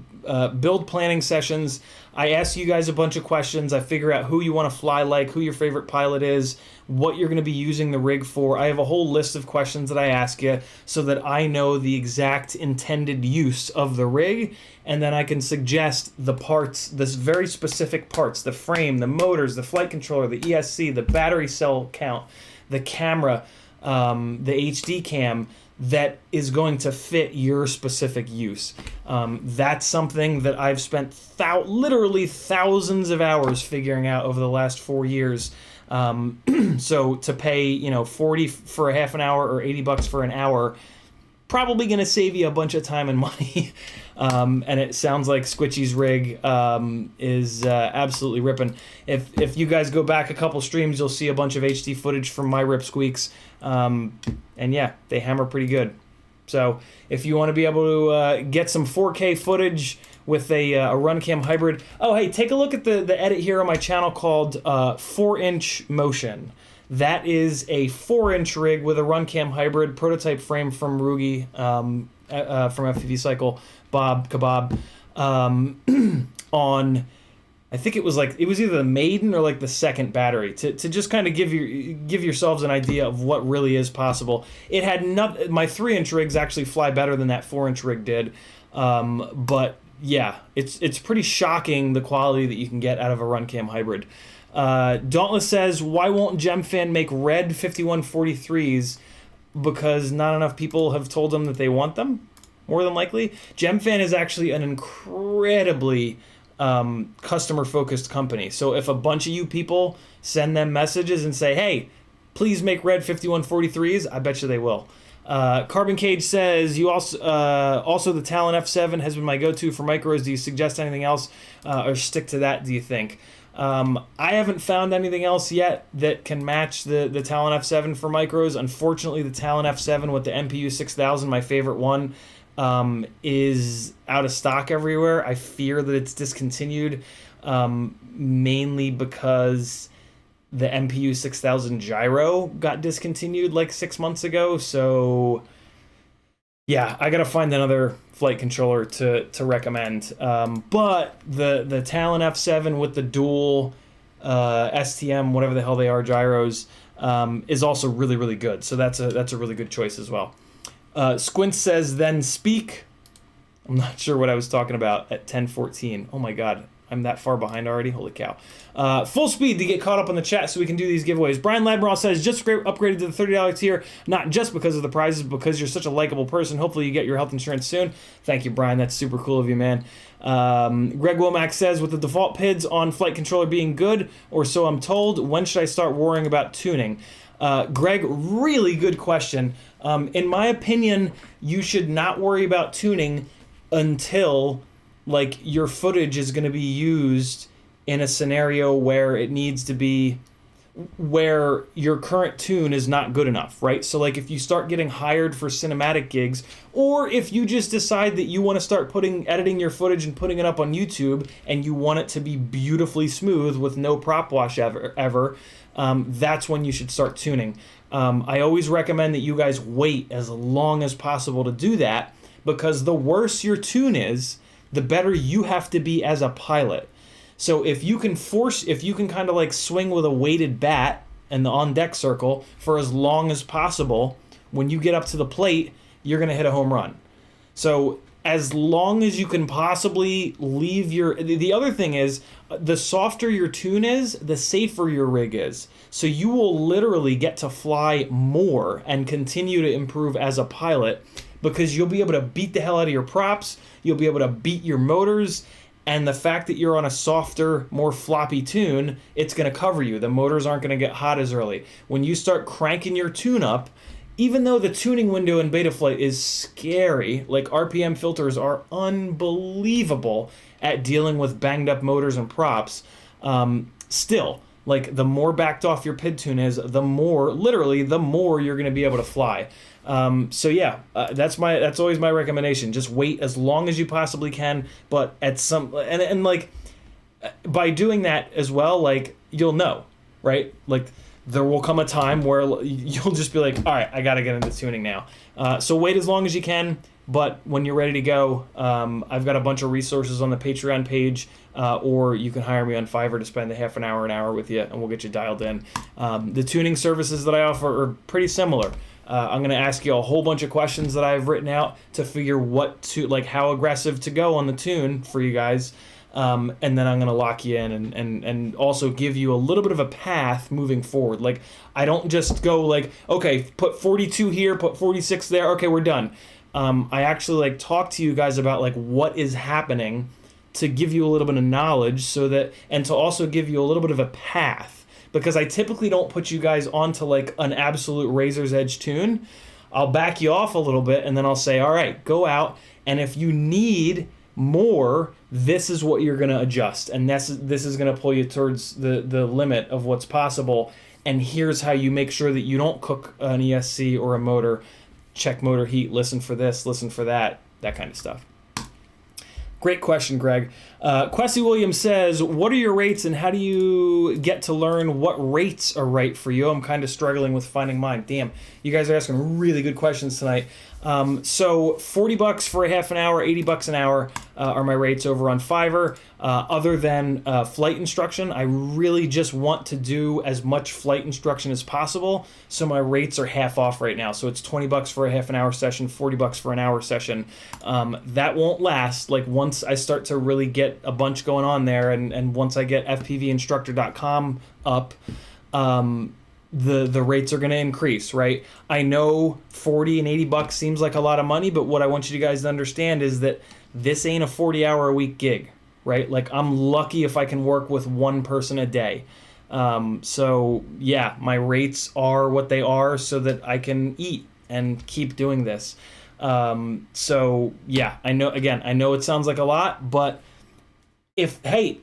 build planning sessions, I ask you guys a bunch of questions. I figure out who you want to fly like, who your favorite pilot is, what you're going to be using the rig for. I have a whole list of questions that I ask you so that I know the exact intended use of the rig, and then I can suggest the parts, this very specific parts, the frame, the motors, the flight controller, the ESC, the battery cell count, the camera, the HD cam, that is going to fit your specific use. That's something that I've spent literally thousands of hours figuring out over the last 4 years. So to pay, 40 for a half an hour or $80 for an hour, probably going to save you a bunch of time and money. And it sounds like Squitchy's rig is absolutely ripping. If you guys go back a couple streams, you'll see a bunch of HD footage from my rip squeaks. And yeah, they hammer pretty good. So if you want to be able to get some 4K footage with a Runcam hybrid, oh hey, take a look at the edit here on my channel called 4-inch Motion. That is a 4-inch rig with a Runcam hybrid prototype frame from Rugi, from FPV Cycle, Bob Kebab, on, I think it was either the maiden or like the second battery to just kind of give yourselves an idea of what really is possible. It had my 3-inch rigs actually fly better than that 4-inch rig did, but yeah, it's pretty shocking the quality that you can get out of a Runcam hybrid. Dauntless says, why won't GemFan make red 5143s? Because not enough people have told them that they want them, more than likely. GemFan is actually an incredibly customer-focused company. So if a bunch of you people send them messages and say, hey, please make red 5143s, I bet you they will. Carbon Cage says, you also the Talon F7 has been my go-to for micros. Do you suggest anything else or stick to that, do you think? I haven't found anything else yet that can match the Talon F7 for micros. Unfortunately, the Talon F7 with the MPU 6000, my favorite one, is out of stock everywhere. I fear that it's discontinued, mainly because the MPU 6000 gyro got discontinued like 6 months ago. So yeah, I gotta find another flight controller to recommend. But the Talon F7 with the dual STM, whatever the hell they are, gyros, is also really, really good. So that's a really good choice as well. Squint says, then speak. I'm not sure what I was talking about at 10:14. Oh my god, I'm that far behind already? Holy cow. Full speed to get caught up on the chat so we can do these giveaways. Brian Ladmiral says, just upgraded to the $30 tier, not just because of the prizes, because you're such a likable person. Hopefully you get your health insurance soon. Thank you, Brian. That's super cool of you, man. Greg Womack says, with the default PIDs on flight controller being good, or so I'm told, when should I start worrying about tuning? Greg, really good question. In my opinion, you should not worry about tuning until like your footage is going to be used in a scenario where it needs to be, where your current tune is not good enough, right? So like if you start getting hired for cinematic gigs, or if you just decide that you want to start editing your footage and putting it up on YouTube and you want it to be beautifully smooth with no prop wash ever, that's when you should start tuning. I always recommend that you guys wait as long as possible to do that, because the worse your tune is, the better you have to be as a pilot. So if you can kind of like swing with a weighted bat in the on-deck circle for as long as possible, when you get up to the plate, you're going to hit a home run. So as long as you can possibly leave the other thing is, the softer your tune is, the safer your rig is. So you will literally get to fly more and continue to improve as a pilot, because you'll be able to beat the hell out of your props, you'll be able to beat your motors, and the fact that you're on a softer, more floppy tune, it's going to cover you. The motors aren't going to get hot as early. When you start cranking your tune up, even though the tuning window in Betaflight is scary, like RPM filters are unbelievable at dealing with banged up motors and props, still, like the more backed off your PID tune is, the more you're going to be able to fly. So yeah, that's always my recommendation. Just wait as long as you possibly can, but and like by doing that as well, like you'll know, right? Like there will come a time where you'll just be like, all right, I got to get into tuning now. So wait as long as you can, but when you're ready to go, I've got a bunch of resources on the Patreon page, or you can hire me on Fiverr to spend a half an hour with you, and we'll get you dialed in. The tuning services that I offer are pretty similar. I'm going to ask you a whole bunch of questions that I've written out to figure how aggressive to go on the tune for you guys. And then I'm going to lock you in and also give you a little bit of a path moving forward. Like, I don't just go like, okay, put 42 here, put 46 there. Okay, we're done. I actually talk to you guys about what is happening to give you a little bit of knowledge and to also give you a little bit of a path, because I typically don't put you guys onto an absolute razor's edge tune. I'll back you off a little bit, and then I'll say, all right, go out, and if you need more, this is what you're going to adjust, and this is going to pull you towards the limit of what's possible, and here's how you make sure that you don't cook an ESC or a motor. Check motor heat, listen for this, listen for that kind of stuff. Great question, Greg. Quessy Williams says, what are your rates and how do you get to learn what rates are right for you? I'm kind of struggling with finding mine. Damn, you guys are asking really good questions tonight. So $40 for a half an hour, $80 an hour are my rates over on Fiverr. Other than flight instruction, I really just want to do as much flight instruction as possible, so my rates are half off right now. So it's $20 for a half an hour session, $40 for an hour session. That won't last. Once I start to really get a bunch going on there, and once I get FPVinstructor.com up, the rates are going to increase, right? I know $40 and $80 seems like a lot of money, but what I want you guys to understand is that this ain't a 40-hour-a-week gig, right? I'm lucky if I can work with one person a day. So yeah, my rates are what they are so that I can eat and keep doing this. So yeah, I know it sounds like a lot, but if I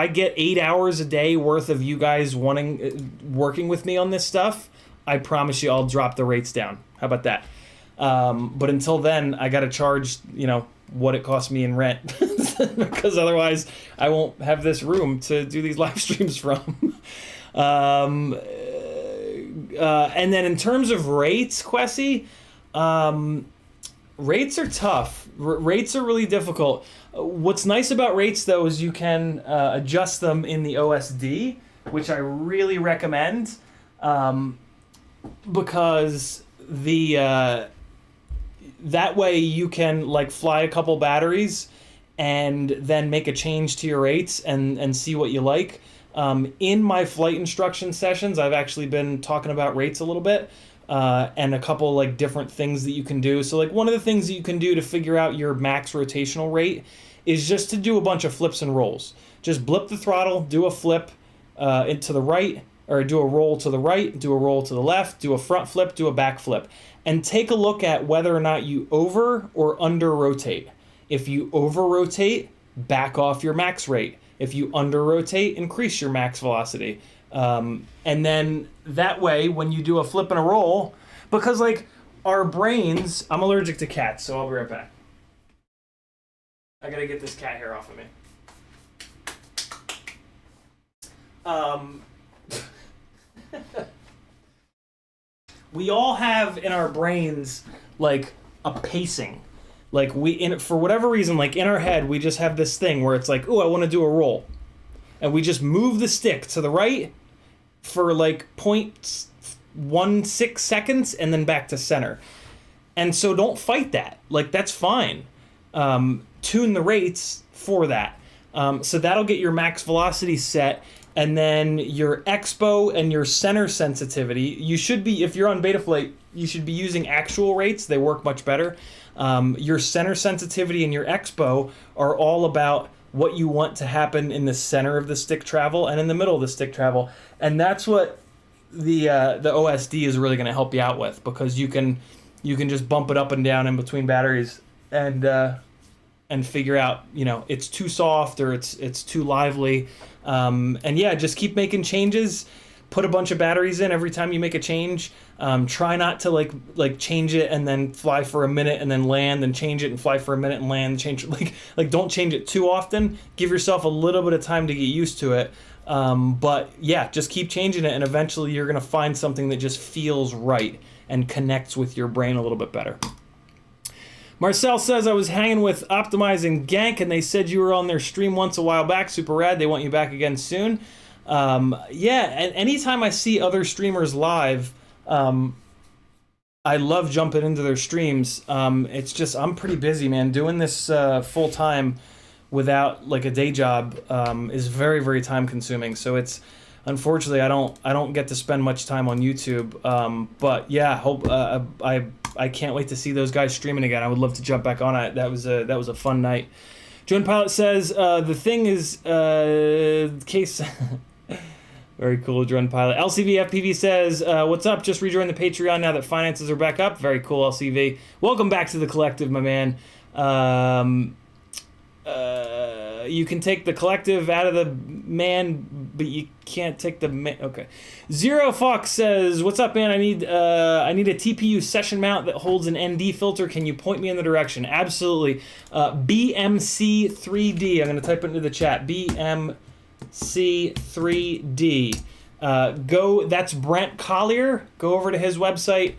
get 8 hours a day worth of you guys working with me on this stuff, I promise you I'll drop the rates down. How about that? But until then, I got to charge, what it costs me in rent, because otherwise I won't have this room to do these live streams from. And then in terms of rates, Quessy, rates are tough. Rates are really difficult. What's nice about rates, though, is you can adjust them in the OSD, which I really recommend, because that way you can fly a couple batteries and then make a change to your rates and see what you like. In my flight instruction sessions, I've actually been talking about rates a little bit. And a couple different things that you can do. So one of the things that you can do to figure out your max rotational rate is just to do a bunch of flips and rolls. Just blip the throttle, do a flip into the right, or do a roll to the right, do a roll to the left, do a front flip, do a back flip, and take a look at whether or not you over or under rotate. If you over rotate, back off your max rate. If you under rotate, increase your max velocity. And then that way, when you do a flip and a roll, because our brains, I'm allergic to cats, so I'll be right back. I gotta get this cat hair off of me. We all have in our brains a pacing. For whatever reason, in our head, we just have this thing where it's ooh, I want to do a roll. And we just move the stick to the right for 0.16 seconds and then back to center. And so don't fight that. That's fine. Tune the rates for that. So that'll get your max velocity set, and then your expo and your center sensitivity. You should be, if you're on Betaflight, you should be using actual rates. They work much better. Your center sensitivity and your expo are all about what you want to happen in the center of the stick travel and in the middle of the stick travel. And that's what the OSD is really going to help you out with, because you can just bump it up and down in between batteries and figure out, it's too soft or it's too lively. And yeah, just keep making changes. Put a bunch of batteries in every time you make a change. Try not to change it and then fly for a minute and then land, and change it and fly for a minute and land. Change it, don't change it too often. Give yourself a little bit of time to get used to it. But yeah, just keep changing it, and eventually you're going to find something that just feels right and connects with your brain a little bit better. Marcel says, I was hanging with Optimizing Gank, and they said you were on their stream once a while back. Super rad. They want you back again soon. Yeah, and anytime I see other streamers live, I love jumping into their streams. It's just, I'm pretty busy, man. Doing this full time without like a day job is very, very time consuming. So it's, unfortunately, I don't get to spend much time on YouTube. But yeah, hope I can't wait to see those guys streaming again. I would love to jump back on it. That was a fun night. Joan Pilot says the thing is case. Very cool, Drone Pilot. LCV FPV says, what's up? Just rejoined the Patreon now that finances are back up. Very cool, LCV. Welcome back to the collective, my man. You can take the collective out of the man, but you can't take the man. Okay. Zero Fox says, what's up, man? I need a TPU session mount that holds an ND filter. Can you point me in the direction? Absolutely. BMC3D. I'm going to type it into the chat. BMC3D. That's Brent Collier. Go over to his website.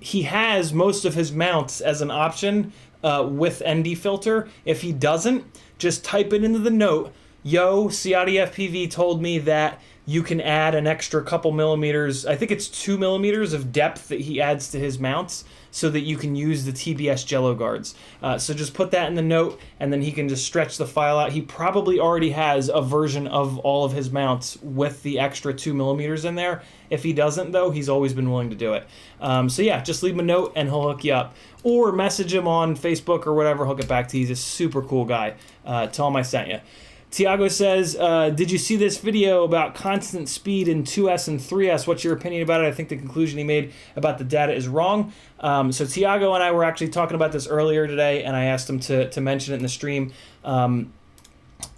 He has most of his mounts as an option with ND filter. If he doesn't, just type it into the note. Yo, CiottiFPV told me that you can add an extra couple millimeters. I think it's 2 millimeters of depth that he adds to his mounts so that you can use the TBS jello guards. So just put that in the note, and then he can just stretch the file out. He probably already has a version of all of his mounts with the extra 2 millimeters in there. If he doesn't, though, he's always been willing to do it. So yeah, just leave him a note and he'll hook you up. Or message him on Facebook or whatever, he'll get back to you. He's a super cool guy. Tell him I sent you. Tiago says, did you see this video about constant speed in 2S and 3S? What's your opinion about it? I think the conclusion he made about the data is wrong. So Tiago and I were actually talking about this earlier today, and I asked him to mention it in the stream. I'm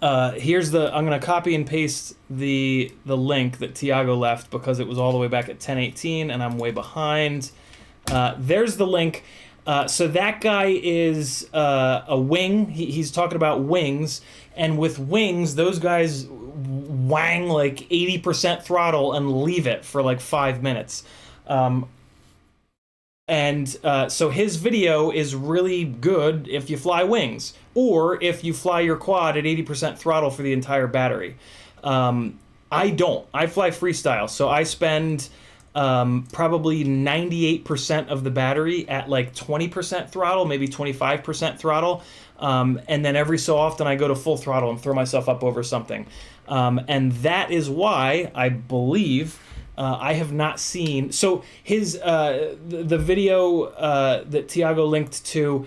going to copy and paste the link that Tiago left because it was all the way back at 10:18, and I'm way behind. There's the link. So that guy is a wing. He's talking about wings. And with wings, those guys wang like 80% throttle and leave it for like 5 minutes. So his video is really good if you fly wings, or if you fly your quad at 80% throttle for the entire battery. I don't. I fly freestyle, so I spend probably 98% of the battery at like 20% throttle, maybe 25% throttle. And then every so often I go to full throttle and throw myself up over something. And that is why I believe I have not seen. So his the video that Tiago linked to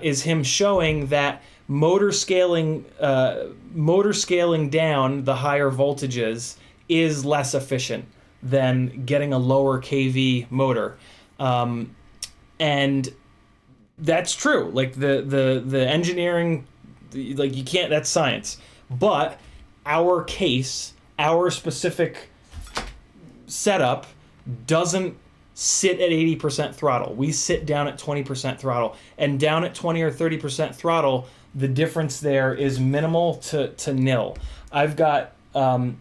is him showing that motor scaling down the higher voltages is less efficient than getting a lower kV motor. And that's true. Like the engineering, like you can't, that's science. But our case, our specific setup doesn't sit at 80% throttle. We sit down at 20% throttle. And down at 20 or 30% throttle, the difference there is minimal to nil. I've got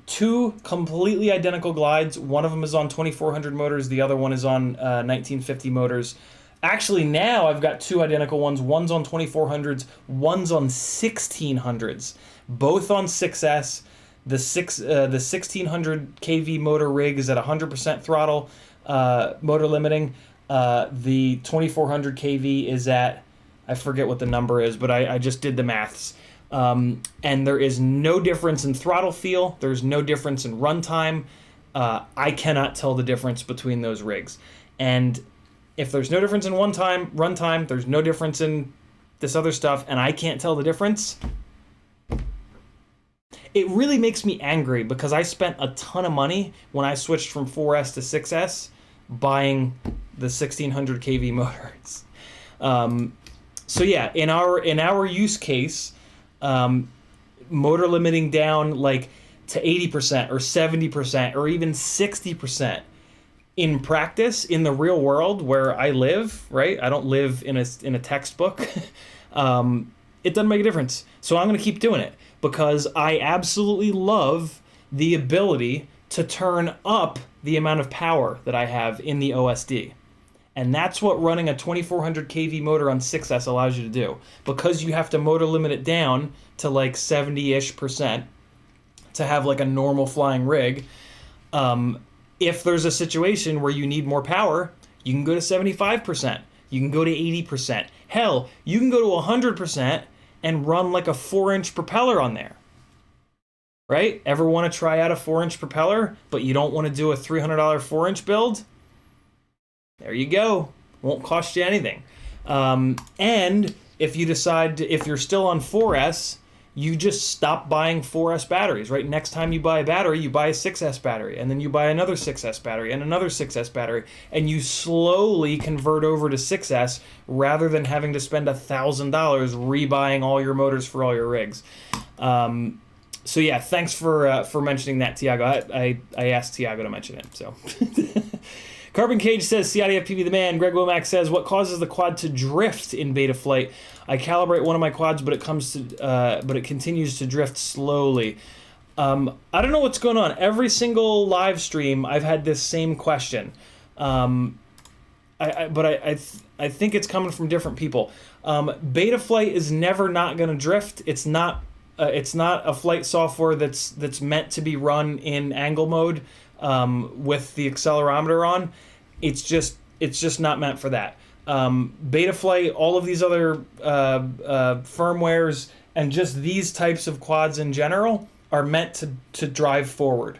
2 completely identical glides. One of them is on 2400 motors. The other one is on 1950 motors. Actually, now I've got 2 identical ones. One's on 2400s, one's on 1600s. Both on 6S. The 1600 kV motor rig is at 100% throttle motor limiting. The 2400 kV is at, I forget what the number is, but I just did the maths. And there is no difference in throttle feel. There's no difference in runtime. I cannot tell the difference between those rigs. And if there's no difference in runtime, there's no difference in this other stuff, and I can't tell the difference, it really makes me angry because I spent a ton of money when I switched from 4S to 6S buying the 1600 kV motors. So yeah, in our use case, motor limiting down like to 80% or 70% or even 60%. In practice, in the real world where I live, right? I don't live in a textbook. It doesn't make a difference. So I'm going to keep doing it because I absolutely love the ability to turn up the amount of power that I have in the OSD. And that's what running a 2400 kV motor on 6S allows you to do. Because you have to motor limit it down to like 70-ish% to have like a normal flying rig. If there's a situation where you need more power, you can go to 75%. You can go to 80%. Hell, you can go to 100% and run like a 4-inch propeller on there. Right? Ever want to try out a 4-inch propeller, but you don't want to do a $300 4-inch build? There you go. Won't cost you anything. And if you decide, if you're still on 4S, you just stop buying 4S batteries, right? Next time you buy a battery, you buy a 6S battery, and then you buy another 6S battery and another 6S battery, and you slowly convert over to 6S rather than having to spend $1,000 rebuying all your motors for all your rigs. So yeah, thanks for mentioning that, Tiago. I asked Tiago to mention it, so. Carbon Cage says, CiottiFPV the man. Greg Womack says, what causes the quad to drift in beta flight? I calibrate one of my quads, but it continues to drift slowly. I don't know what's going on. Every single live stream, I've had this same question. I think it's coming from different people. Beta flight is never not going to drift. It's not a flight software that's meant to be run in angle mode. With the accelerometer on, it's just not meant for that. Betaflight, all of these other firmwares, and just these types of quads in general are meant to drive forward.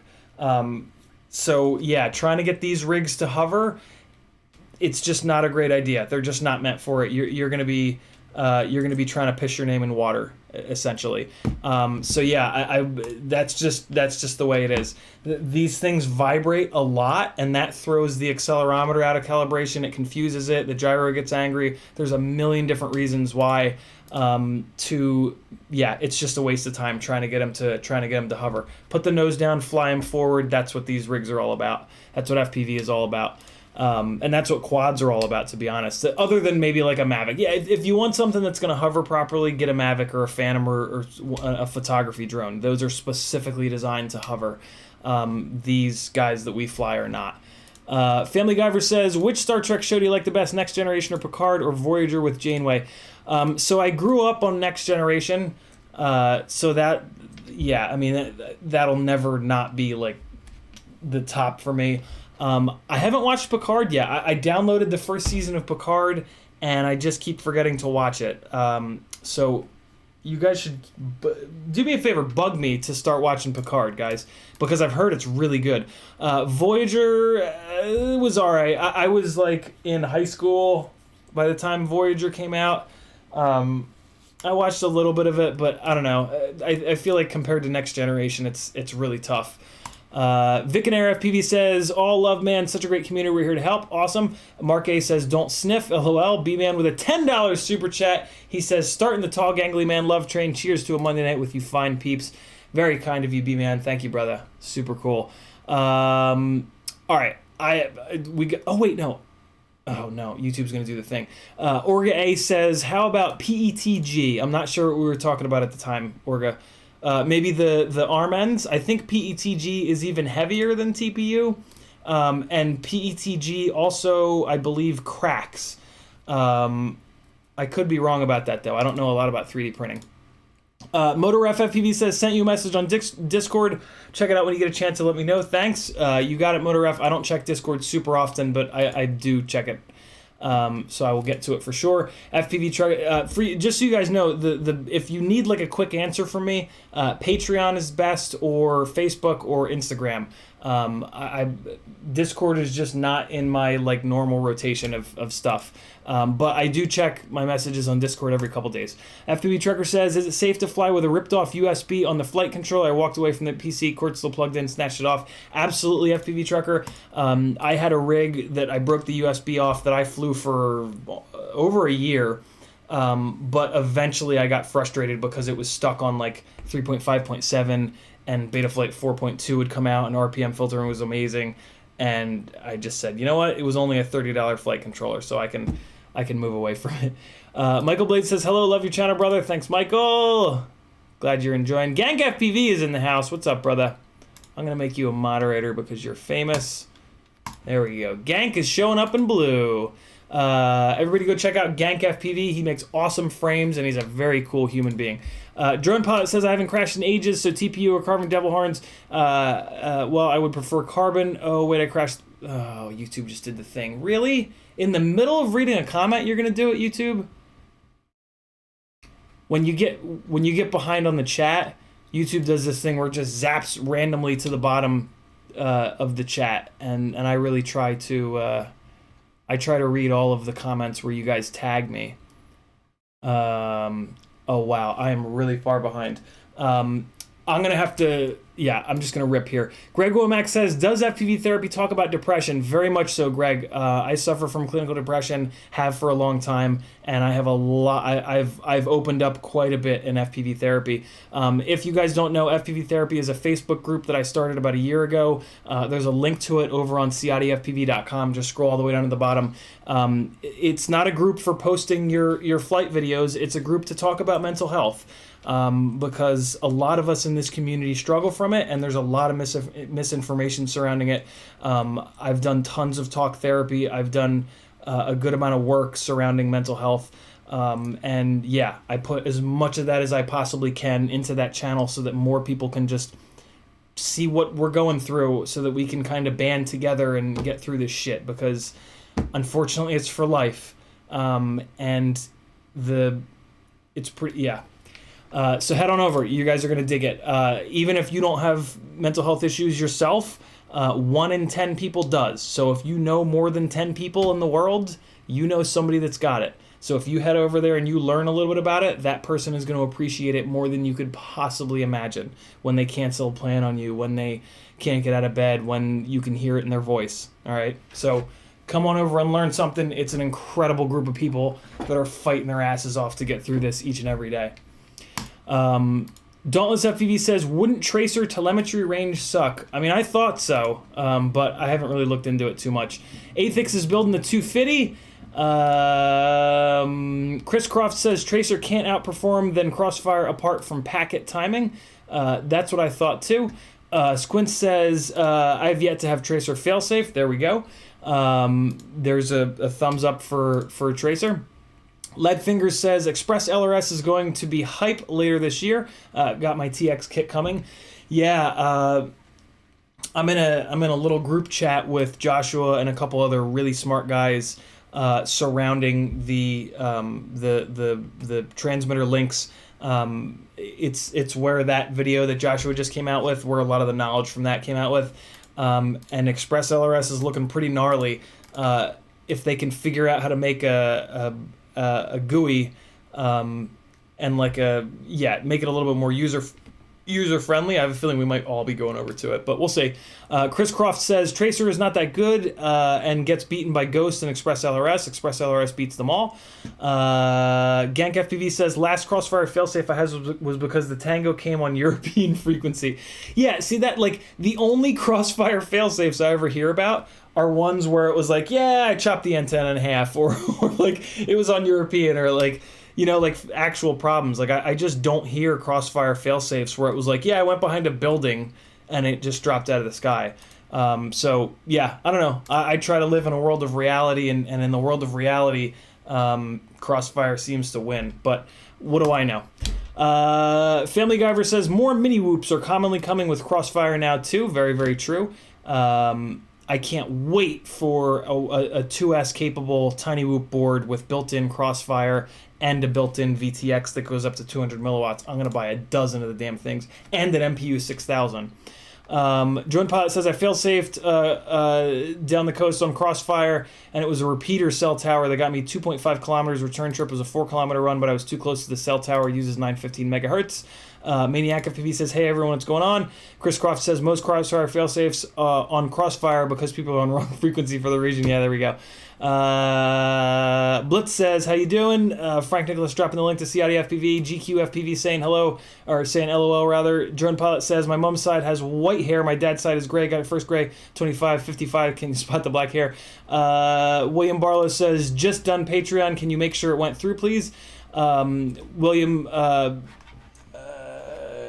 So yeah, trying to get these rigs to hover, it's just not a great idea. They're just not meant for it. You're gonna be trying to piss your name in water, essentially. So yeah, that's just the way it is. These things vibrate a lot, and that throws the accelerometer out of calibration. It confuses it. The gyro gets angry. There's a million different reasons why. It's just a waste of time trying to get them to hover. Put the nose down, fly them forward. That's what these rigs are all about. That's what FPV is all about. And that's what quads are all about, to be honest. Other than maybe like a Mavic. Yeah, if you want something that's going to hover properly, get a Mavic or a Phantom or a photography drone. Those are specifically designed to hover. These guys that we fly are not. Family Guyver says, which Star Trek show do you like the best, Next Generation or Picard or Voyager with Janeway? So I grew up on Next Generation, so that, yeah, I mean, that'll never not be like the top for me. I haven't watched Picard yet. I downloaded the first season of Picard, and I just keep forgetting to watch it. So you guys should do me a favor, bug me to start watching Picard, guys, because I've heard it's really good. Voyager was all right. I was like in high school by the time Voyager came out. I watched a little bit of it, but I don't know. I feel like compared to Next Generation, it's really tough. Vic and Air FPV says, all love, man, such a great community, we're here to help, awesome. Mark A says, don't sniff, lol. B-Man with a $10 super chat, he says, starting the tall gangly man love train, cheers to a Monday night with you fine peeps. Very kind of you, B-Man, thank you, brother, super cool. Alright, oh no, YouTube's gonna do the thing. Orga A says, how about PETG? I'm not sure what we were talking about at the time, Orga. Maybe the arm ends. I think PETG is even heavier than TPU. And PETG also, I believe, cracks. I could be wrong about that, though. I don't know a lot about 3D printing. MotorRef FPV says, sent you a message on Discord. Check it out when you get a chance to let me know. Thanks. You got it, MotorRef. I don't check Discord super often, but I do check it. So I will get to it for sure. FPV truck, just so you guys know, if you need like a quick answer from me, Patreon is best, or Facebook or Instagram. Discord is just not in my like normal rotation of stuff. But I do check my messages on Discord every couple days. FPV Trucker says, is it safe to fly with a ripped off USB on the flight controller? I walked away from the PC, cord still plugged in, snatched it off. Absolutely, FPV Trucker. I had a rig that I broke the USB off that I flew for over a year. But eventually I got frustrated because it was stuck on like 3.5.7 and Betaflight 4.2 would come out and RPM filtering was amazing. And I just said, you know what? It was only a $30 flight controller, so I can move away from it. Michael Blade says, hello, love your channel, brother. Thanks, Michael. Glad you're enjoying. Gang FPV is in the house. What's up, brother? I'm going to make you a moderator because you're famous. There we go. Gank is showing up in blue. Everybody go check out Gank FPV. He makes awesome frames, and he's a very cool human being. Drone Pilot says, I haven't crashed in ages, so TPU or carbon devil horns. Well, I would prefer carbon. Oh, wait, I crashed. Oh, YouTube just did the thing. Really? In the middle of reading a comment, you're going to do it, YouTube? When you get behind on the chat, YouTube does this thing where it just zaps randomly to the bottom of the chat, and I really try to read all of the comments where you guys tag me. Oh wow, I am really far behind. I'm gonna have to. Yeah, I'm just gonna rip here. Greg Womack says, does FPV therapy talk about depression? Very much so, Greg. I suffer from clinical depression, have for a long time, and I have a lot. I've opened up quite a bit in FPV therapy. If you guys don't know, FPV therapy is a Facebook group that I started about a year ago. There's a link to it over on CiottiFPV.com. Just scroll all the way down to the bottom. It's not a group for posting your flight videos. It's a group to talk about mental health. Because a lot of us in this community struggle from it, and there's a lot of misinformation surrounding it. I've done tons of talk therapy. I've done a good amount of work surrounding mental health. And yeah, I put as much of that as I possibly can into that channel so that more people can just see what we're going through, so that we can kind of band together and get through this shit, because unfortunately it's for life. And it's pretty, yeah. So head on over. You guys are going to dig it. Even if you don't have mental health issues yourself, 1 in 10 people does. So if you know more than 10 people in the world, you know somebody that's got it. So if you head over there and you learn a little bit about it, that person is going to appreciate it more than you could possibly imagine. When they cancel a plan on you, when they can't get out of bed, when you can hear it in their voice. All right? So come on over and learn something. It's an incredible group of people that are fighting their asses off to get through this each and every day. Dauntless FPV says, wouldn't tracer telemetry range suck? I mean, I thought so, but I haven't really looked into it too much. Athix is building the 250. Chris Croft says, tracer can't outperform then crossfire apart from packet timing. That's what I thought too. Squint says, I've yet to have tracer failsafe. There we go. There's a thumbs up for tracer. Leadfingers says, Express LRS is going to be hype later this year. Got my TX kit coming. Yeah, I'm in a little group chat with Joshua and a couple other really smart guys surrounding the transmitter links. It's where that video that Joshua just came out with, where a lot of the knowledge from that came out with. And Express LRS is looking pretty gnarly. If they can figure out how to make a GUI, and make it a little bit more user friendly. I have a feeling we might all be going over to it, but we'll see. Chris Croft says Tracer is not that good and gets beaten by Ghost and Express LRS. Express LRS beats them all. Gank FPV says last crossfire failsafe I had was because the Tango came on European frequency. Yeah, see that, like, the only crossfire failsafes I ever hear about are ones where it was like, yeah, I chopped the antenna in half, or like it was on European, or like, you know, like actual problems. Like I just don't hear crossfire failsafes where it was like, yeah, I went behind a building and it just dropped out of the sky. So yeah, I don't know. I try to live in a world of reality, and in the world of reality, crossfire seems to win. But what do I know? Family Guyver says more mini whoops are commonly coming with crossfire now too. Very, very true. I can't wait for a 2S capable tiny whoop board with built-in crossfire and a built-in VTX that goes up to 200 milliwatts. I'm going to buy a dozen of the damn things, and an MPU 6000. Drone Pilot says, I fail-safed down the coast on Crossfire, and it was a repeater cell tower that got me 2.5 kilometers. Return trip was a 4-kilometer run, but I was too close to the cell tower. It uses 915 megahertz. Maniac FPV says, hey everyone, what's going on? Chris Croft says, most Crossfire fail-safes on Crossfire because people are on wrong frequency for the region. Yeah, there we go. Blitz says, how you doing? Frank Nicholas dropping the link to CiottiFPV. GQ FPV saying hello, or saying LOL rather. Drone Pilot says, my mom's side has white hair, my dad's side is gray. Got it first gray, 25, 55. Can you spot the black hair? William Barlow says, just done Patreon. Can you make sure it went through, please? William,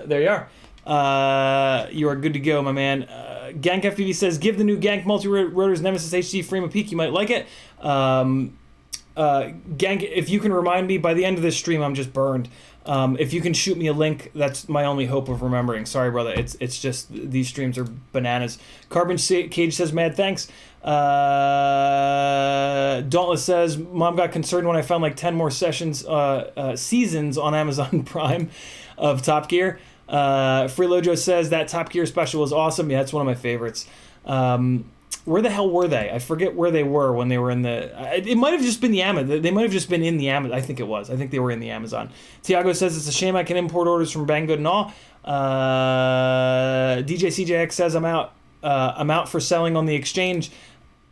there you are. You are good to go, my man. Gank FPV says, give the new Gank multi-rotors Nemesis HD frame a peek. You might like it. Gank, if you can remind me, by the end of this stream, I'm just burned. If you can shoot me a link, that's my only hope of remembering. Sorry, brother. It's just, these streams are bananas. Carbon Cage says, mad thanks. Dauntless says, Mom got concerned when I found like 10 more seasons on Amazon Prime of Top Gear. Freelojo says that Top Gear special was awesome. Yeah, it's one of my favorites. Where the hell were they? I forget where they were when they were in the... It might have just been the Amazon. They might have just been in the Amazon. I think it was. I think they were in the Amazon. Tiago says, it's a shame I can import orders from Banggood and all. DJ CJX says, I'm out for selling on the exchange.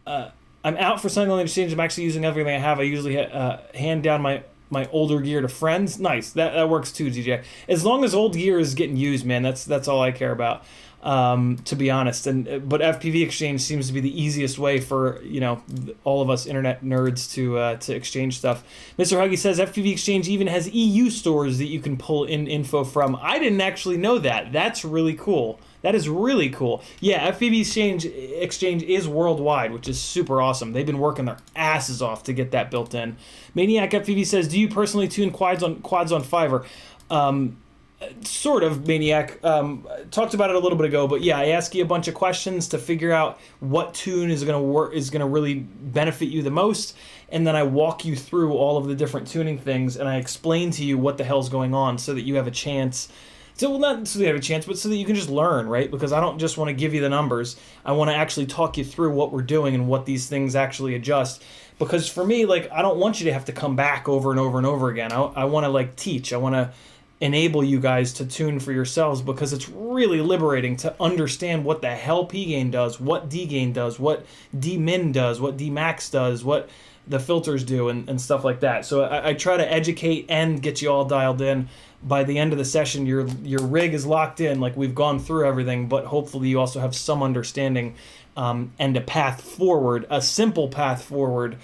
I'm out for selling on the exchange. I'm actually using everything I have. I usually hand down my older gear to friends. Nice. That works too, DJ. As long as old gear is getting used, man, that's all I care about. To be honest, but FPV Exchange seems to be the easiest way for all of us internet nerds to exchange stuff. Mr. Huggy says FPV Exchange even has EU stores that you can pull in info from. I didn't actually know that. That's really cool. That is really cool. Yeah, FPV Exchange is worldwide, which is super awesome. They've been working their asses off to get that built in. Maniac FPV says, do you personally tune quads on Fiverr? Sort of, Maniac. Talked about it a little bit ago, but yeah, I ask you a bunch of questions to figure out what tune is gonna really benefit you the most, and then I walk you through all of the different tuning things, and I explain to you what the hell's going on, so that you have a chance. So not so that you have a chance, but so that you can just learn, right? Because I don't just want to give you the numbers. I want to actually talk you through what we're doing and what these things actually adjust. Because for me, like, I don't want you to have to come back over and over and over again. I want to like teach. I want to enable you guys to tune for yourselves, because it's really liberating to understand what the hell P gain does, what D gain does, what D min does, what D max does, what the filters do, and stuff like that. So I try to educate and get you all dialed in. By the end of the session, your rig is locked in, like we've gone through everything, but hopefully you also have some understanding and a path forward, a simple path forward.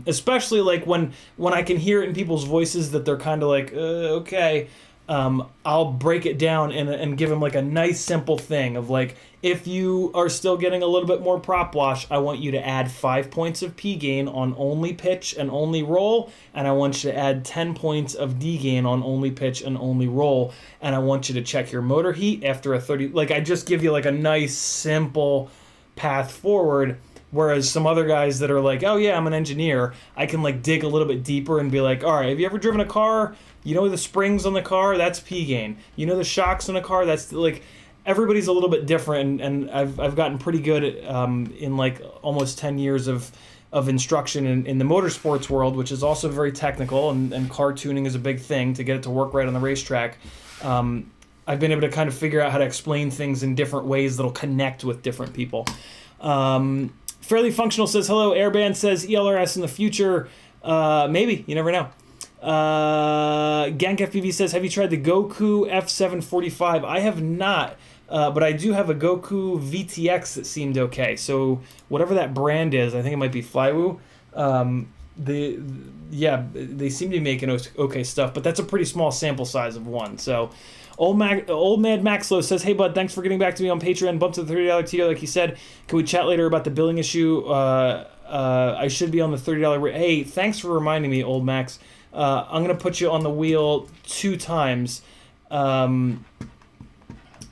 Especially like when I can hear it in people's voices that they're kind of like, okay, I'll break it down and give them like a nice simple thing of like, if you are still getting a little bit more prop wash, I want you to add 5 points of P gain on only pitch and only roll, and I want you to add 10 points of D gain on only pitch and only roll, and I want you to check your motor heat after a 30. Like, I just give you like a nice simple path forward. Whereas some other guys that are like, oh yeah, I'm an engineer, I can like dig a little bit deeper and be like, all right, have you ever driven a car? You know the springs on the car? That's P gain. You know the shocks on a car? That's like, everybody's a little bit different, and I've gotten pretty good at, in like almost 10 years of instruction in the motorsports world, which is also very technical, and car tuning is a big thing to get it to work right on the racetrack. I've been able to kind of figure out how to explain things in different ways that'll connect with different people. Fairly Functional says, hello. Airband says, ELRS in the future. Maybe. You never know. Gank FPV says, have you tried the Goku F745? I have not, but I do have a Goku VTX that seemed okay. So whatever that brand is, I think it might be Flywoo. They seem to be making okay stuff, but that's a pretty small sample size of one. So Old Mad Maxlow says, hey bud, thanks for getting back to me on Patreon. Bumped to the $30 tier like you said. Can we chat later about the billing issue? I should be on the $30 Hey, thanks for reminding me, Old Max. I'm going to put you on the wheel 2 times. Where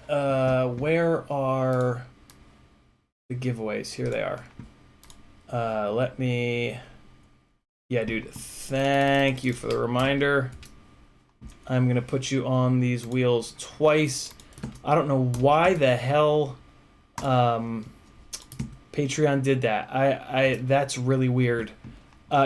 are the giveaways? Here they are. Yeah, dude, thank you for the reminder. I'm going to put you on these wheels twice. I don't know why the hell Patreon did that. That's really weird.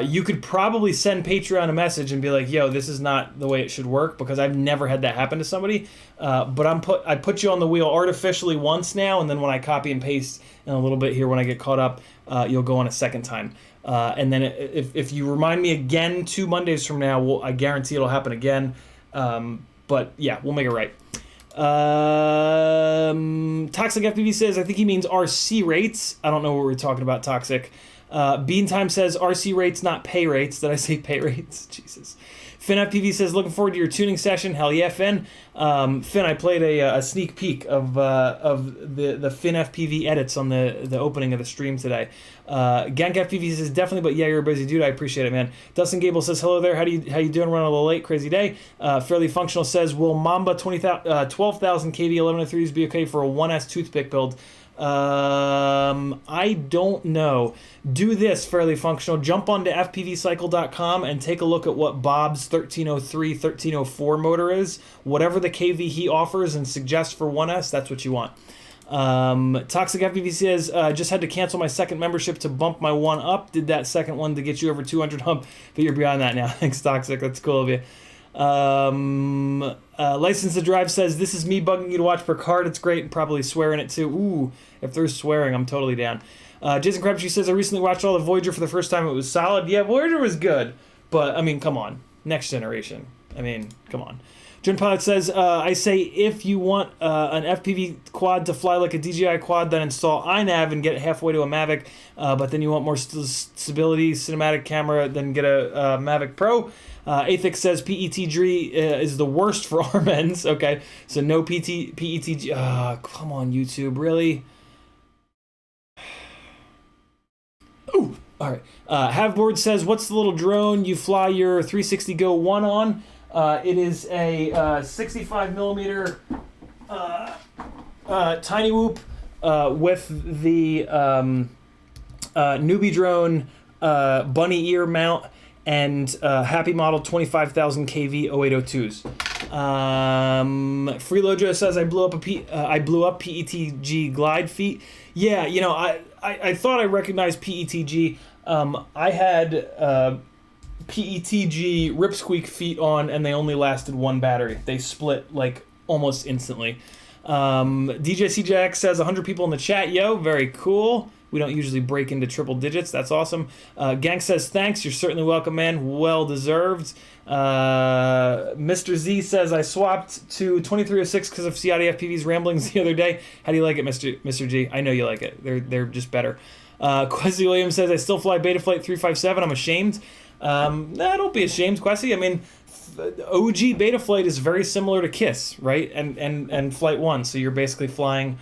You could probably send Patreon a message and be like, yo, this is not the way it should work, because I've never had that happen to somebody. But I put you on the wheel artificially once now, and then when I copy and paste in a little bit here when I get caught up, you'll go on a second time. And then if you remind me again 2 Mondays from now, I guarantee it'll happen again. But yeah, we'll make it right. Toxic FPV says, I think he means RC rates. I don't know what we're talking about, Toxic. Bean Time says RC rates, not pay rates. Did I say pay rates? Jesus. FinFPV says, looking forward to your tuning session. Hell yeah, Finn. Finn, I played a sneak peek of the FinFPV edits on the opening of the stream today. GankFPV says, definitely, but yeah, you're a busy dude. I appreciate it, man. Dustin Gable says, hello there. How you doing? Running a little late. Crazy day. Fairly Functional says, will Mamba 12,000 KV 1103s be okay for a 1S toothpick build? I don't know. Do this, Fairly Functional. Jump onto fpvcycle.com and take a look at what Bob's 1303, 1304 motor is. Whatever the KV he offers and suggests for 1S, that's what you want. Toxic FPV says, just had to cancel my second membership to bump my one up. Did that second one to get you over 200 hump, but you're beyond that now. Thanks, Toxic. That's cool of you. License to Drive says, this is me bugging you to watch per card. It's great, and probably swearing it too. Ooh, if there's swearing, I'm totally down. Jason Crabtree says, I recently watched all the Voyager for the first time. It was solid. Yeah, Voyager was good, but I mean, come on, next generation. I mean, come on. Jim Pilot says, I say if you want an FPV quad to fly like a DJI quad, then install iNav and get halfway to a Mavic. But then you want more stability, cinematic camera, then get a Mavic Pro. Athix says PETG is the worst for arm ends. Okay, so no PETG. Come on, YouTube, really? Ooh, all right. Haveboard says, what's the little drone you fly your 360 Go 1 on? It is a 65 millimeter Tiny Whoop with the Newbie drone bunny ear mount and Happy Model 25,000 KV 0802s. Freelojo says, I blew up PETG glide feet. Yeah, you know, I thought I recognized PETG. I had PETG Ripsqueak feet on, and they only lasted one battery. They split like almost instantly. DJ CJX says 100 people in the chat. Yo, very cool. We don't usually break into triple digits. That's awesome. Gank says, thanks. You're certainly welcome, man. Well deserved. Mr. Z says, I swapped to 2306 because of CiottiFPV's ramblings the other day. How do you like it, Mr. G? I know you like it. They're just better. Quessy Williams says, I still fly Betaflight 357. I'm ashamed. Don't be ashamed, Quessy. I mean, OG Betaflight is very similar to KISS, right? And Flight 1. So you're basically flying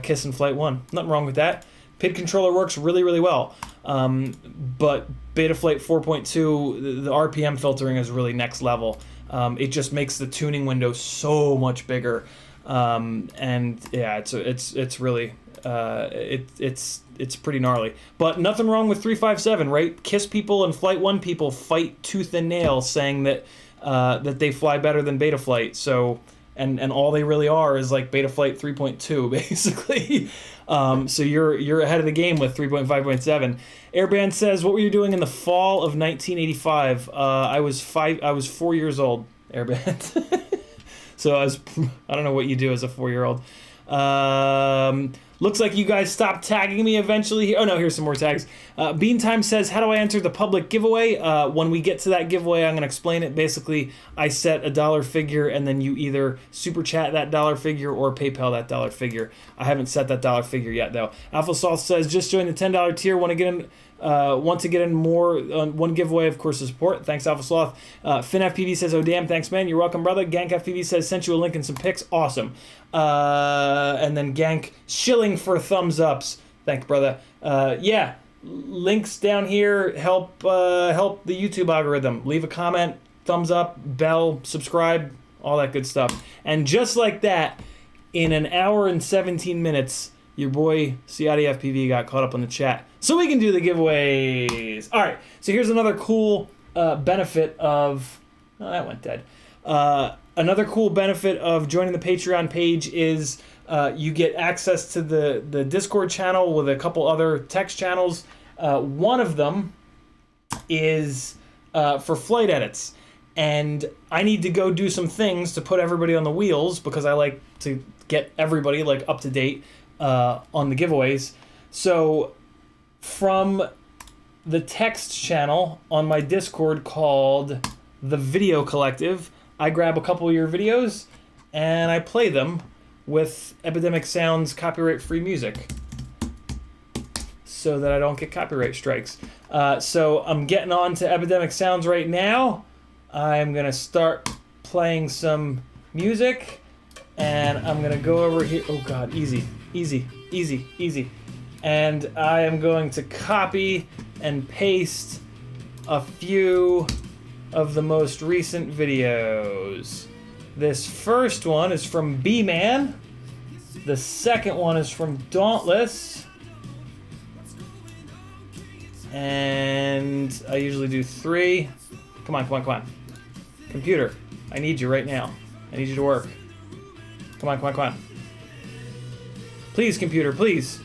KISS and Flight 1. Nothing wrong with that. PID controller works really, really well. But Betaflight 4.2, the RPM filtering is really next level. It just makes the tuning window so much bigger. And yeah, it's really it's pretty gnarly. But nothing wrong with 357, right? KISS people and Flight 1 people fight tooth and nail saying that that they fly better than Betaflight. So and all they really are is like Betaflight 3.2 basically. So you're ahead of the game with 3.5.7. Airband says, what were you doing in the fall of 1985? I was 4 years old, Airband. So I don't know what you do as a 4-year-old. Looks like you guys stopped tagging me eventually. Oh no, here's some more tags. Bean Time says, how do I enter the public giveaway? When we get to that giveaway, I'm going to explain it. Basically, I set a dollar figure, and then you either super chat that dollar figure or PayPal that dollar figure. I haven't set that dollar figure yet, though. Alpha Salt says, just join the $10 tier. Want to get in more on one giveaway, of course, to support. Thanks, Alpha Sloth. FinFPV says, oh damn, thanks man, you're welcome, brother. Gank FPV says, sent you a link and some pics. Awesome. And then Gank shilling for thumbs ups. Thanks, brother. Yeah, links down here help the YouTube algorithm. Leave a comment, thumbs up, bell, subscribe, all that good stuff. And just like that, in an hour and 17 minutes, your boy CiottiFPV got caught up on the chat, so we can do the giveaways. All right, so here's another cool benefit of... Oh, that went dead. Another cool benefit of joining the Patreon page is you get access to the Discord channel with a couple other text channels. One of them is for flight edits. And I need to go do some things to put everybody on the wheels because I like to get everybody like up to date on the giveaways. So from the text channel on my Discord called The Video Collective, I grab a couple of your videos and I play them with Epidemic Sound's copyright-free music. so that I don't get copyright strikes. So I'm getting on to Epidemic Sounds right now. I'm gonna start playing some music, and I'm gonna go over here. Oh God, easy, easy, easy, easy. And I am going to copy and paste a few of the most recent videos. This first one is from B-Man. The second one is from Dauntless. And I usually do 3. Come on, come on, come on. Computer, I need you right now. I need you to work. Come on, come on, come on. Please, computer, please.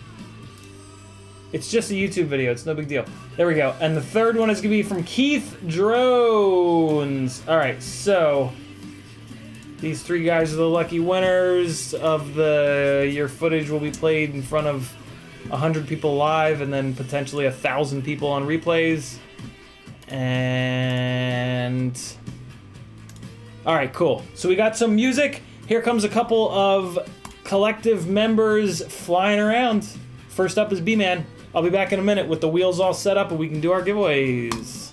It's just a YouTube video, it's no big deal. There we go. And the third one is gonna be from Keith Drones. All right, so these 3 guys are the lucky winners of your footage will be played in front of 100 people live and then potentially 1,000 people on replays. And all right, cool. So we got some music. Here comes a couple of collective members flying around. First up is B-Man. I'll be back in a minute with the wheels all set up and we can do our giveaways.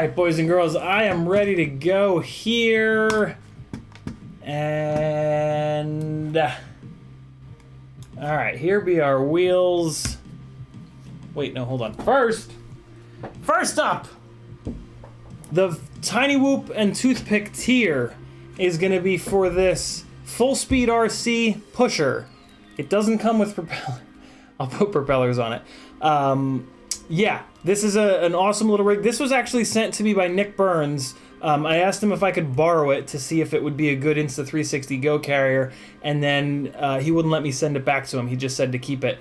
right, boys and girls, I am ready to go here. And all right, here be our wheels. Wait, no, hold on. First up, the Tiny Whoop and Toothpick tier is going to be for this Full Speed RC pusher. It doesn't come with propeller. I'll put propellers on it. Yeah, this is an awesome little rig. This was actually sent to me by Nick Burns. I asked him if I could borrow it to see if it would be a good Insta360 Go carrier, and then he wouldn't let me send it back to him. He just said to keep it.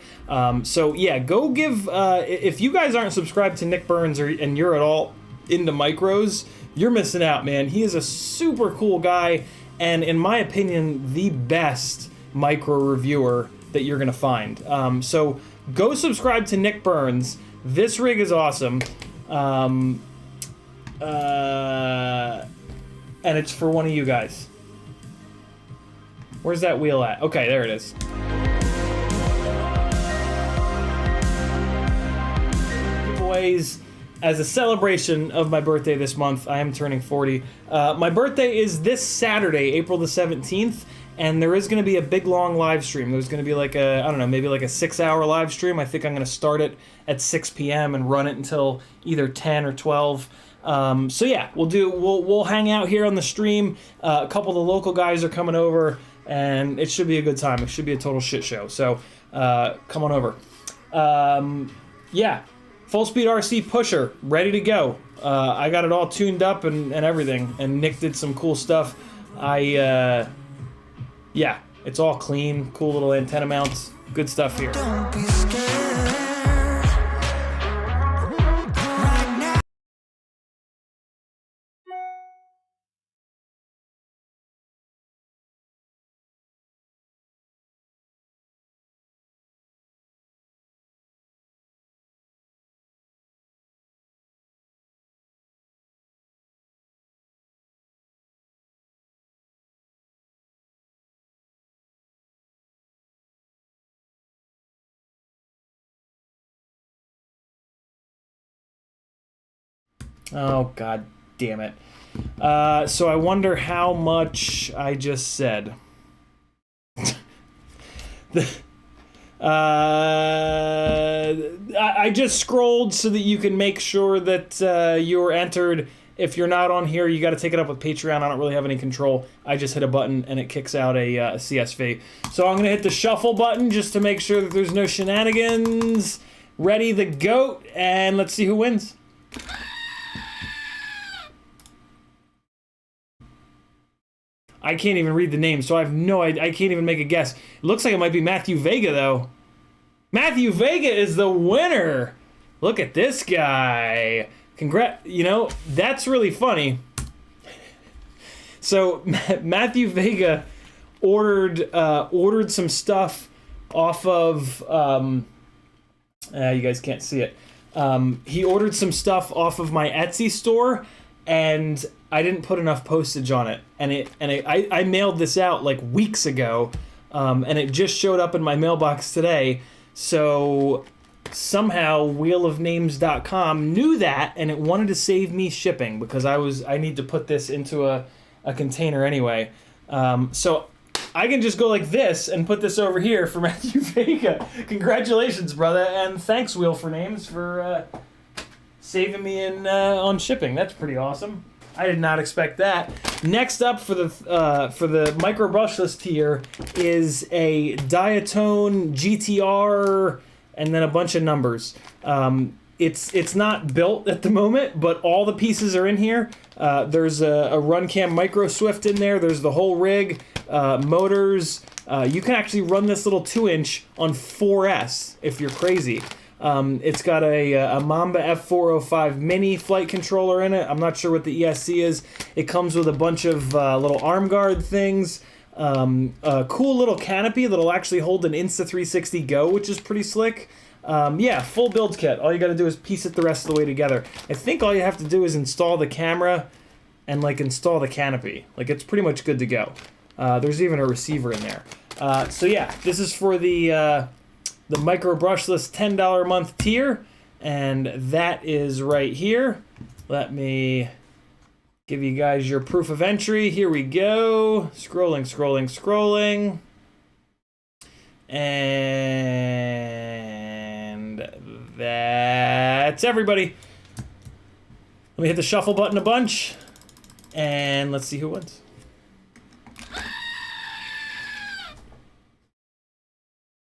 So yeah, go give, if you guys aren't subscribed to Nick Burns and you're at all into micros, you're missing out, man. He is a super cool guy, and in my opinion, the best micro reviewer that you're gonna find. So go subscribe to Nick Burns. This rig is awesome. And it's for one of you guys. Where's that wheel at? Okay, there it is. Giveaways. As a celebration of my birthday this month, I am turning 40. My birthday is this Saturday, April the 17th, and there is going to be a big, long live stream. There's going to be like a, I don't know, maybe like a 6-hour live stream. I think I'm going to start it at 6 p.m. and run it until either 10 or 12. So yeah, we'll hang out here on the stream. A couple of the local guys are coming over, and it should be a good time. It should be a total shit show. So come on over. Yeah, Full Speed RC pusher, ready to go. I got it all tuned up and everything, and Nick did some cool stuff. Yeah, it's all clean, cool little antenna mounts, good stuff here. Don't be scared. Right now. Oh, god damn it. So I wonder how much I just said. I just scrolled so that you can make sure that you were entered. If you're not on here, you got to take it up with Patreon. I don't really have any control. I just hit a button and it kicks out a CSV. So I'm going to hit the shuffle button just to make sure that there's no shenanigans. Ready the goat, and let's see who wins. I can't even read the name, so I have no idea. I can't even make a guess. It looks like it might be Matthew Vega, though. Matthew Vega is the winner. Look at this guy. You know, that's really funny. So Matthew Vega ordered some stuff off of. You guys can't see it. He ordered some stuff off of my Etsy store, and I didn't put enough postage on it, I mailed this out like weeks ago, and it just showed up in my mailbox today. So somehow wheelofnames.com knew that, and it wanted to save me shipping because I need to put this into a container anyway. So I can just go like this and put this over here for Matthew Vega. Congratulations, brother, and thanks Wheel for Names for saving me on shipping. That's pretty awesome. I did not expect that. Next up for the micro brushless tier is a Diatone GTR and then a bunch of numbers. It's not built at the moment, but all the pieces are in here. There's a RunCam Micro Swift in there. There's the whole rig, motors. You can actually run this little 2-inch on 4S if you're crazy. It's got a Mamba F405 mini flight controller in it. I'm not sure what the ESC is. It comes with a bunch of little arm guard things. A cool little canopy that'll actually hold an Insta360 Go, which is pretty slick. Yeah, full build kit. All you gotta do is piece it the rest of the way together. I think all you have to do is install the camera and like install the canopy. Like it's pretty much good to go. There's even a receiver in there. So yeah, this is for the micro brushless $10 a month tier, and that is right here. Let me give you guys your proof of entry. Here we go. Scrolling, scrolling, scrolling. And that's everybody. Let me hit the shuffle button a bunch. And let's see who wins.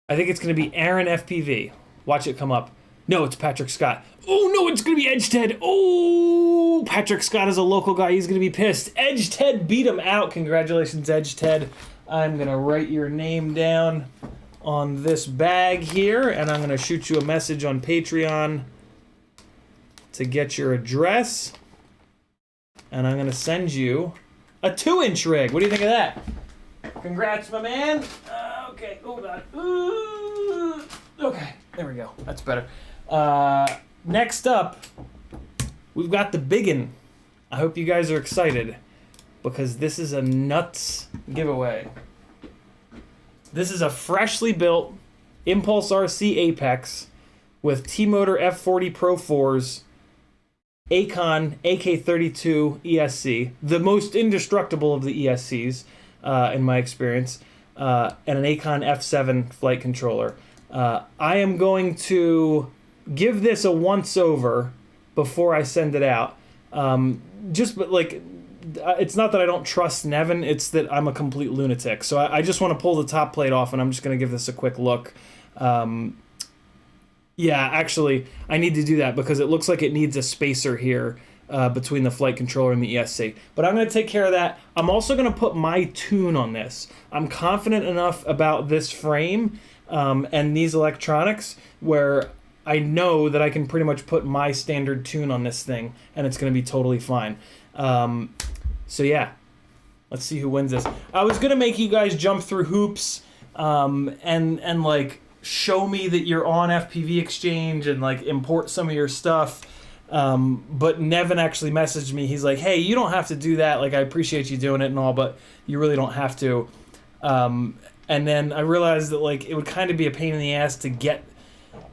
I think it's going to be Aaron FPV. Watch it come up. No, it's Patrick Scott. Oh, no, it's going to be Edge Ted. Oh, Patrick Scott is a local guy. He's going to be pissed. Edge Ted beat him out. Congratulations, Edge Ted. I'm going to write your name down on this bag here, and I'm going to shoot you a message on Patreon to get your address. And I'm going to send you a 2-inch rig. What do you think of that? Congrats, my man. Okay. Oh, God. Okay. There we go. That's better. Next up, we've got the biggin. I hope you guys are excited because this is a nuts giveaway. This is a freshly built Impulse RC Apex with T-Motor F40 Pro 4s, Acon AK32 ESC, the most indestructible of the ESCs in my experience, and an Acon F7 flight controller. I am going to give this a once-over before I send it out. It's not that I don't trust Nevin, it's that I'm a complete lunatic. So I just want to pull the top plate off, and I'm just going to give this a quick look. Yeah, actually, I need to do that because it looks like it needs a spacer here between the flight controller and the ESC. But I'm going to take care of that. I'm also going to put my tune on this. I'm confident enough about this frame and these electronics where I know that I can pretty much put my standard tune on this thing and it's going to be totally fine. So yeah, let's see who wins this. I was going to make you guys jump through hoops and like show me that you're on FPV Exchange and like import some of your stuff. But Nevin actually messaged me. He's like, hey, you don't have to do that. Like, I appreciate you doing it and all, but you really don't have to. And then I realized that like it would kind of be a pain in the ass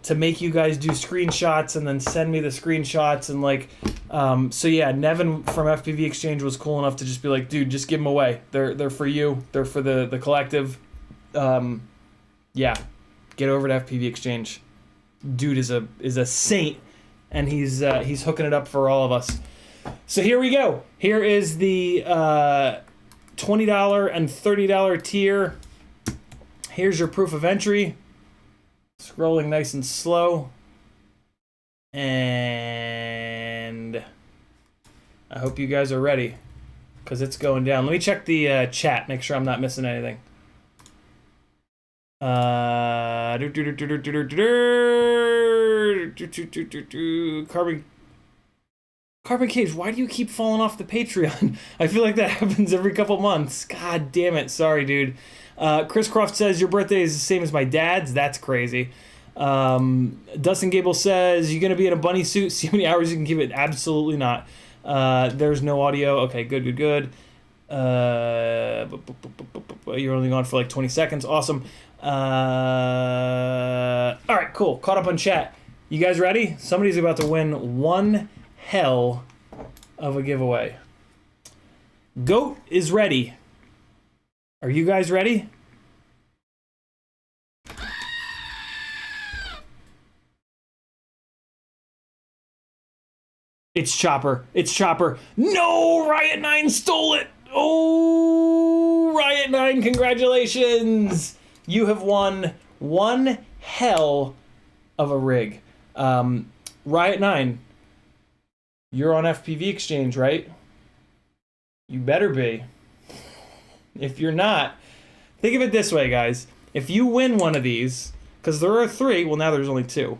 to make you guys do screenshots and then send me the screenshots and like, so yeah, Nevin from FPV Exchange was cool enough to just be like, dude, just give them away. They're for you. They're for the collective. Yeah, get over to FPV Exchange. Dude is a saint, and he's hooking it up for all of us. So here we go. Here is the $20 and $30 tier. Here's your proof of entry. Scrolling nice and slow. And I hope you guys are ready because it's going down. Let me check the chat, make sure I'm not missing anything. Carbon Cage, why do you keep falling off the Patreon? I feel like that happens every couple months. God damn it. Sorry, dude. Chris Croft says, your birthday is the same as my dad's. That's crazy. Dustin Gable says, you going to be in a bunny suit? See how many hours you can give it? Absolutely not. There's no audio. Okay, good. You're only gone for like 20 seconds. Awesome. All right, cool. Caught up on chat. You guys ready? Somebody's about to win one hell of a giveaway. Goat is ready. Are you guys ready? It's Chopper. No, Riot 9 stole it. Oh, Riot 9, congratulations. You have won one hell of a rig. Riot 9, you're on FPV Exchange, right? You better be. If you're not, think of it this way, guys. If you win one of these, because there are 3, well, now there's only 2.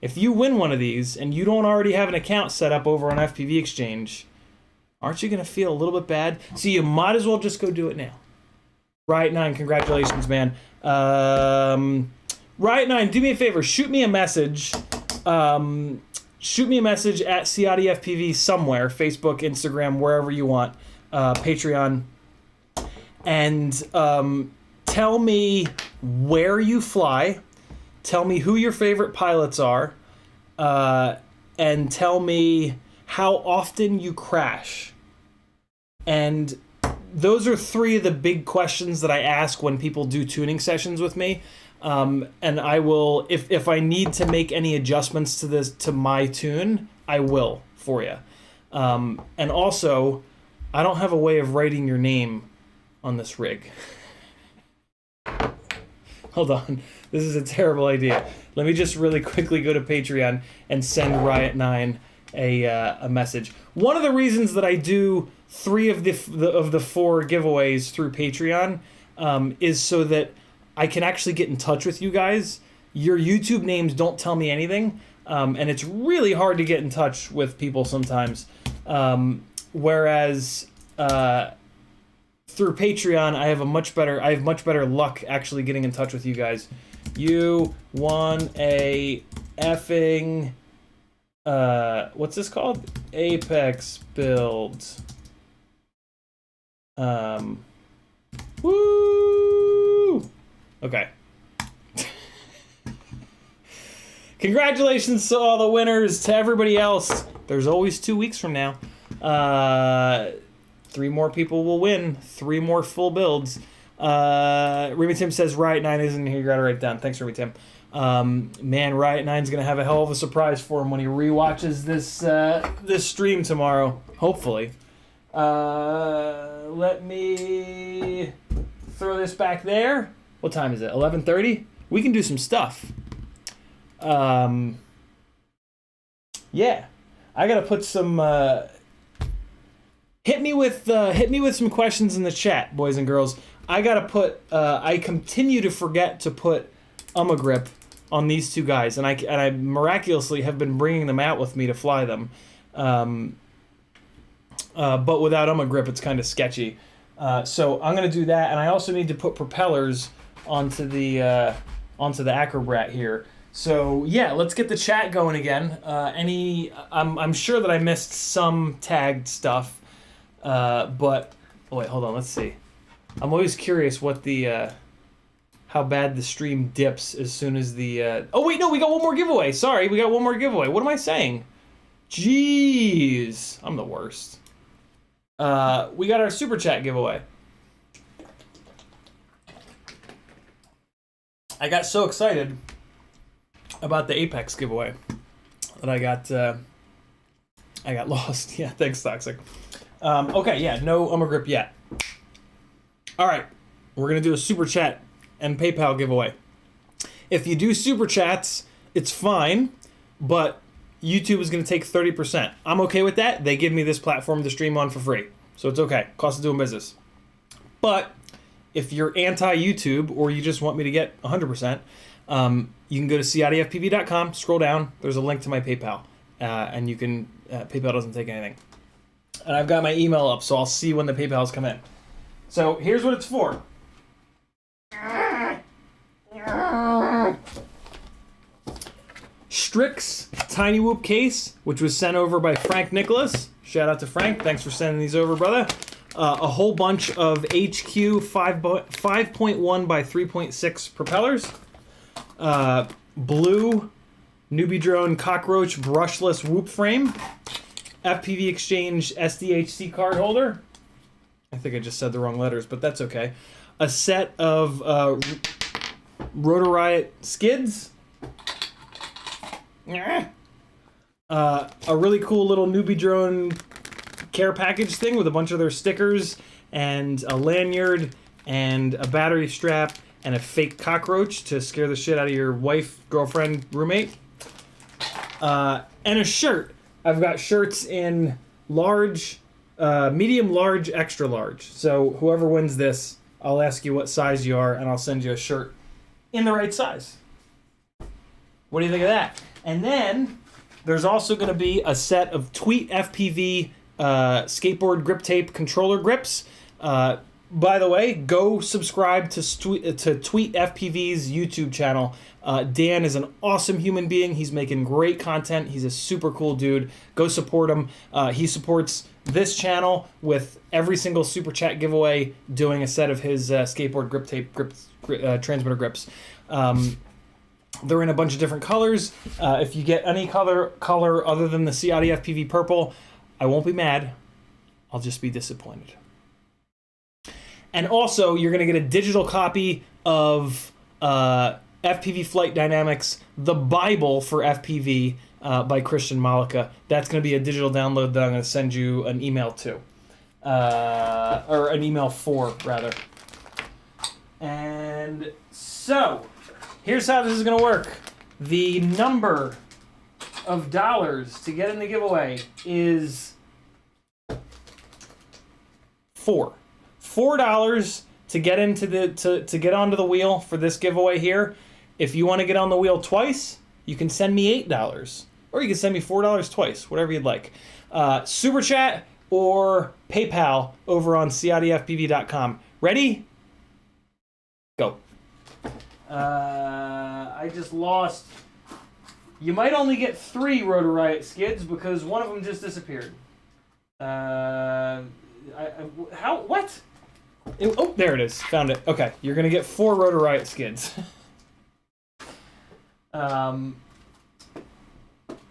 If you win one of these and you don't already have an account set up over on FPV Exchange, aren't you going to feel a little bit bad? So you might as well just go do it now. Riot 9, congratulations, man. Riot 9, do me a favor. Shoot me a message. Shoot me a message at CiottiFPV somewhere. Facebook, Instagram, wherever you want. Patreon. And tell me where you fly. Tell me who your favorite pilots are. And tell me how often you crash. And those are 3 of the big questions that I ask when people do tuning sessions with me. And I will, if I need to make any adjustments to my tune, I will for you. And also, I don't have a way of writing your name on this rig. Hold on. This is a terrible idea. Let me just really quickly go to Patreon and send Riot9 a message. One of the reasons that I do 3 of the 4 giveaways through Patreon is so that I can actually get in touch with you guys. Your YouTube names don't tell me anything, and it's really hard to get in touch with people sometimes. Whereas through Patreon, I have much better luck actually getting in touch with you guys. You won a effing what's this called? Apex build. Woo! Okay. Congratulations to all the winners. To everybody else, there's always 2 weeks from now. 3 more people will win. 3 more full builds. Remy Tim says Riot 9 isn't here. You gotta write it down. Thanks, Remy Tim. Man, Riot 9's gonna have a hell of a surprise for him when he rewatches this stream tomorrow. Hopefully. Let me throw this back there. What time is it? 11:30? We can do some stuff. Yeah. I gotta put some hit me with some questions in the chat, boys and girls. I gotta put I continue to forget to put grip on these 2 guys, and I miraculously have been bringing them out with me to fly them. But without grip, it's kind of sketchy. So I'm gonna do that, and I also need to put propellers onto the Acrobrat here. So yeah, let's get the chat going again. I'm sure that I missed some tagged stuff, but oh wait, hold on, let's see. I'm always curious what the how bad the stream dips as soon as the oh wait, no, we got one more giveaway. Sorry, we got one more giveaway. What am I saying? Jeez, I'm the worst. We got our super chat giveaway. I got so excited about the Apex giveaway that I got lost. Yeah, thanks, Toxic. Okay, yeah, no grip yet. All right, we're gonna do a super chat and PayPal giveaway. If you do super chats, it's fine, but YouTube is gonna take 30%. I'm okay with that. They give me this platform to stream on for free, so it's okay. Cost of doing business. But if you're anti-YouTube or you just want me to get 100%, you can go to CiottiFPV.com, scroll down, there's a link to my PayPal, and you can, PayPal doesn't take anything. And I've got my email up, so I'll see when the PayPals come in. So here's what it's for. Strix Tiny Whoop case, which was sent over by Frank Nicholas. Shout out to Frank, thanks for sending these over, brother. A whole bunch of HQ 5.1 by 3.6 propellers. Blue Newbie Drone Cockroach brushless whoop frame. FPV Exchange SDHC card holder. I think I just said the wrong letters, but that's okay. A set of Rotor Riot skids. A really cool little Newbie Drone care package thing with a bunch of their stickers and a lanyard and a battery strap and a fake cockroach to scare the shit out of your wife, girlfriend, roommate. And a shirt. I've got shirts in large, medium, large, extra large. So whoever wins this, I'll ask you what size you are and I'll send you a shirt in the right size. What do you think of that? And then there's also going to be a set of Tweet FPV skateboard grip tape controller grips. By the way, go subscribe to Tweet FPV's YouTube channel. Dan is an awesome human being. He's making great content. He's a super cool dude. Go support him. He supports this channel with every single super chat giveaway, doing a set of his skateboard grip tape transmitter grips. They're in a bunch of different colors. If you get any color other than the CiottiFPV purple, I won't be mad. I'll just be disappointed. And also, you're going to get a digital copy of FPV Flight Dynamics, the Bible for FPV by Christian Malika. That's going to be a digital download that I'm going to send you an email to. Or an email for, rather. And so, here's how this is going to work. The number of dollars to get in the giveaway is $4 to get into the to get onto the wheel for this giveaway here. If you want to get on the wheel twice, you can send me $8, or you can send me $4 twice, whatever you'd like. Super chat or PayPal over on CiottiFPV.com. Ready? Go. I just lost. You might only get 3 Rotor Riot skids because one of them just disappeared. How? What? Oh, there it is. Found it. Okay, you're gonna get 4 Rotor Riot skids.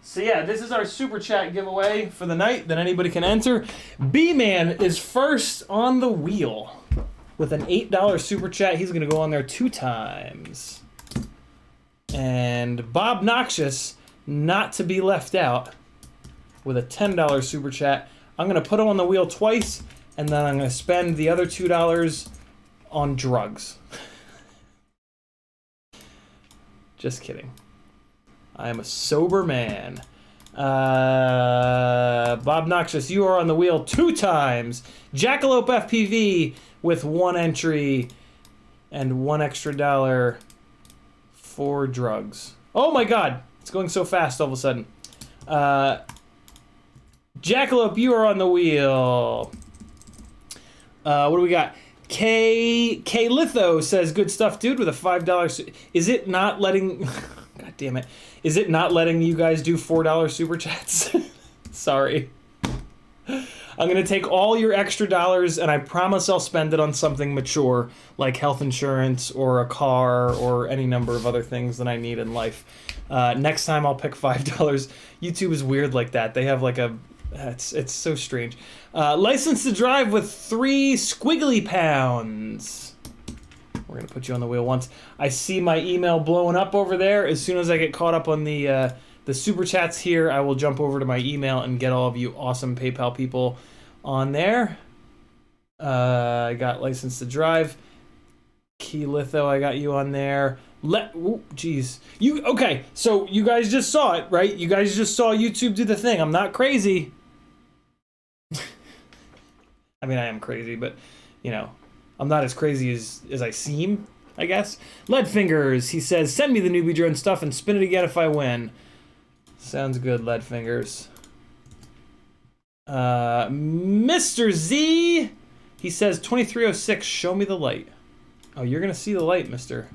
So yeah, this is our super chat giveaway for the night that anybody can enter. B-Man is first on the wheel with an $8 super chat. He's gonna go on there 2 times. And Bob Noxious, not to be left out, with a $10 super chat. I'm gonna put him on the wheel twice, and then I'm gonna spend the other $2 on drugs. Just kidding. I am a sober man. Bob Noxious, you are on the wheel 2 times. Jackalope FPV with 1 entry and $1 extra for drugs. Oh my god, it's going so fast all of a sudden. Jackalope, you are on the wheel. What do we got? K Litho says, good stuff, dude, with a $5. Is it not letting... God damn it. Is it not letting you guys do $4 super chats? Sorry. I'm going to take all your extra dollars and I promise I'll spend it on something mature, like health insurance or a car or any number of other things that I need in life. Next time I'll pick $5. YouTube is weird like that. They have like a... It's so strange. License to drive with 3 squiggly pounds. We're going to put you on the wheel once. I see my email blowing up over there. As soon as I get caught up on the super chats here, I will jump over to my email and get all of you awesome PayPal people on there. I got license to drive. Key Litho, I got you on there. Jeez. Okay, so you guys just saw it, right? You guys just saw YouTube do the thing. I'm not crazy. I mean, I am crazy, but, you know, I'm not as crazy as I seem, I guess. Leadfingers, he says, send me the newbie drone stuff and spin it again if I win. Sounds good, Leadfingers. Mr. Z, he says, 2306, show me the light. Oh, you're going to see the light, mister.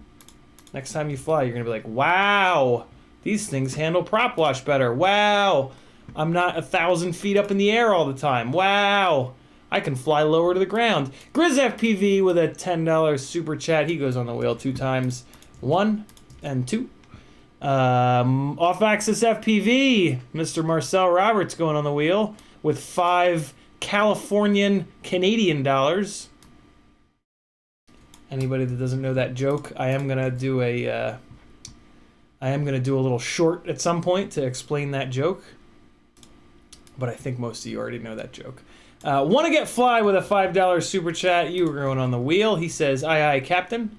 Next time you fly, you're going to be like, wow, these things handle prop wash better. Wow, I'm not 1,000 feet up in the air all the time. Wow. I can fly lower to the ground. Grizz FPV with a $10 super chat. He goes on the wheel 2 times. 1 and 2. Off-axis FPV. Mr. Marcel Roberts going on the wheel with 5 Californian Canadian dollars. Anybody that doesn't know that joke, I am gonna do a little short at some point to explain that joke. But I think most of you already know that joke. Want to get fly with a $5 super chat. You were going on the wheel. He says, aye, aye, Captain.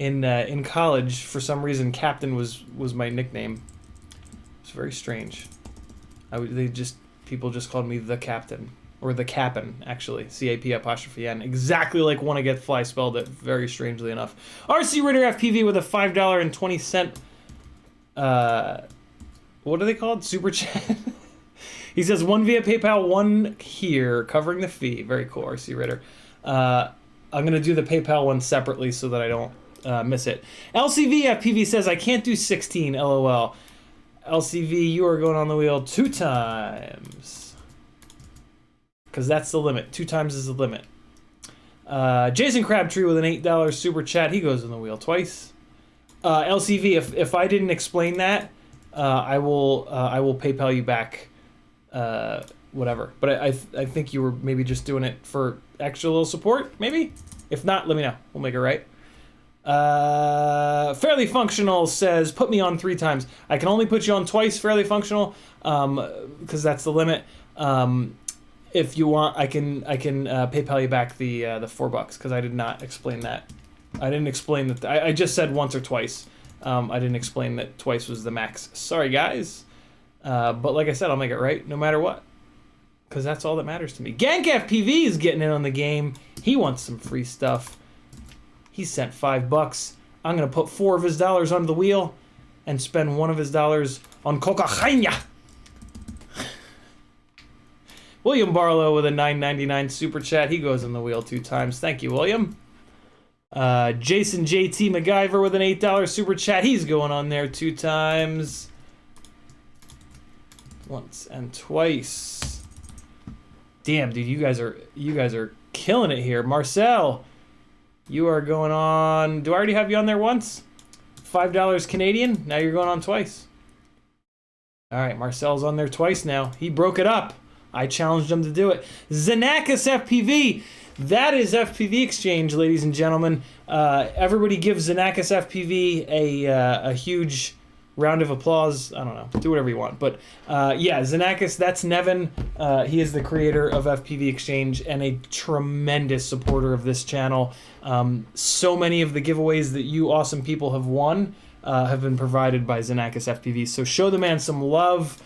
In college, for some reason, Captain was my nickname. It's very strange. People just called me the Captain. Or the Cap'n, actually. CAP''N. Exactly like Want to Get Fly spelled it, very strangely enough. RC Ritter FPV with a $5.20, what are they called? Super chat? He says, 1 via PayPal, 1 here, covering the fee. Very cool, RC Ritter. I'm going to do the PayPal one separately so that I don't miss it. LCV FPV says, I can't do 16, LOL. LCV, you are going on the wheel 2 times. Because that's the limit. 2 times is the limit. Jason Crabtree with an $8 super chat. He goes on the wheel twice. LCV, if I didn't explain that, I will PayPal you back, whatever. But I think you were maybe just doing it for extra little support, maybe? If not, let me know. We'll make it right. Fairly Functional says, put me on 3 times. I can only put you on twice, Fairly Functional, because that's the limit. If you want, I can PayPal you back the $4 because I did not explain that. I didn't explain that. I just said once or twice. I didn't explain that twice was the max. Sorry, guys. But like I said, I'll make it right no matter what, because that's all that matters to me. Gank FPV is getting in on the game. He wants some free stuff. He sent $5. I'm gonna put 4 of his dollars on the wheel and spend 1 of his dollars on cocaine. William Barlow with a $9.99 super chat. He goes on the wheel 2 times. Thank you, William. Jason JT MacGyver with an $8 super chat. He's going on there 2 times. Once and twice. Damn, dude, you guys are killing it here. Marcel, you are going on. Do I already have you on there once? $5 Canadian. Now you're going on twice. All right, Marcel's on there twice now. He broke it up. I challenged him to do it. Xenakis FPV. That is FPV Exchange, ladies and gentlemen. Everybody give Xenakis FPV a huge round of applause. I don't know. Do whatever you want. But yeah, Xenakis, that's Nevin. He is the creator of FPV Exchange and a tremendous supporter of this channel. So many of the giveaways that you awesome people have won have been provided by Xenakis FPV. So show the man some love.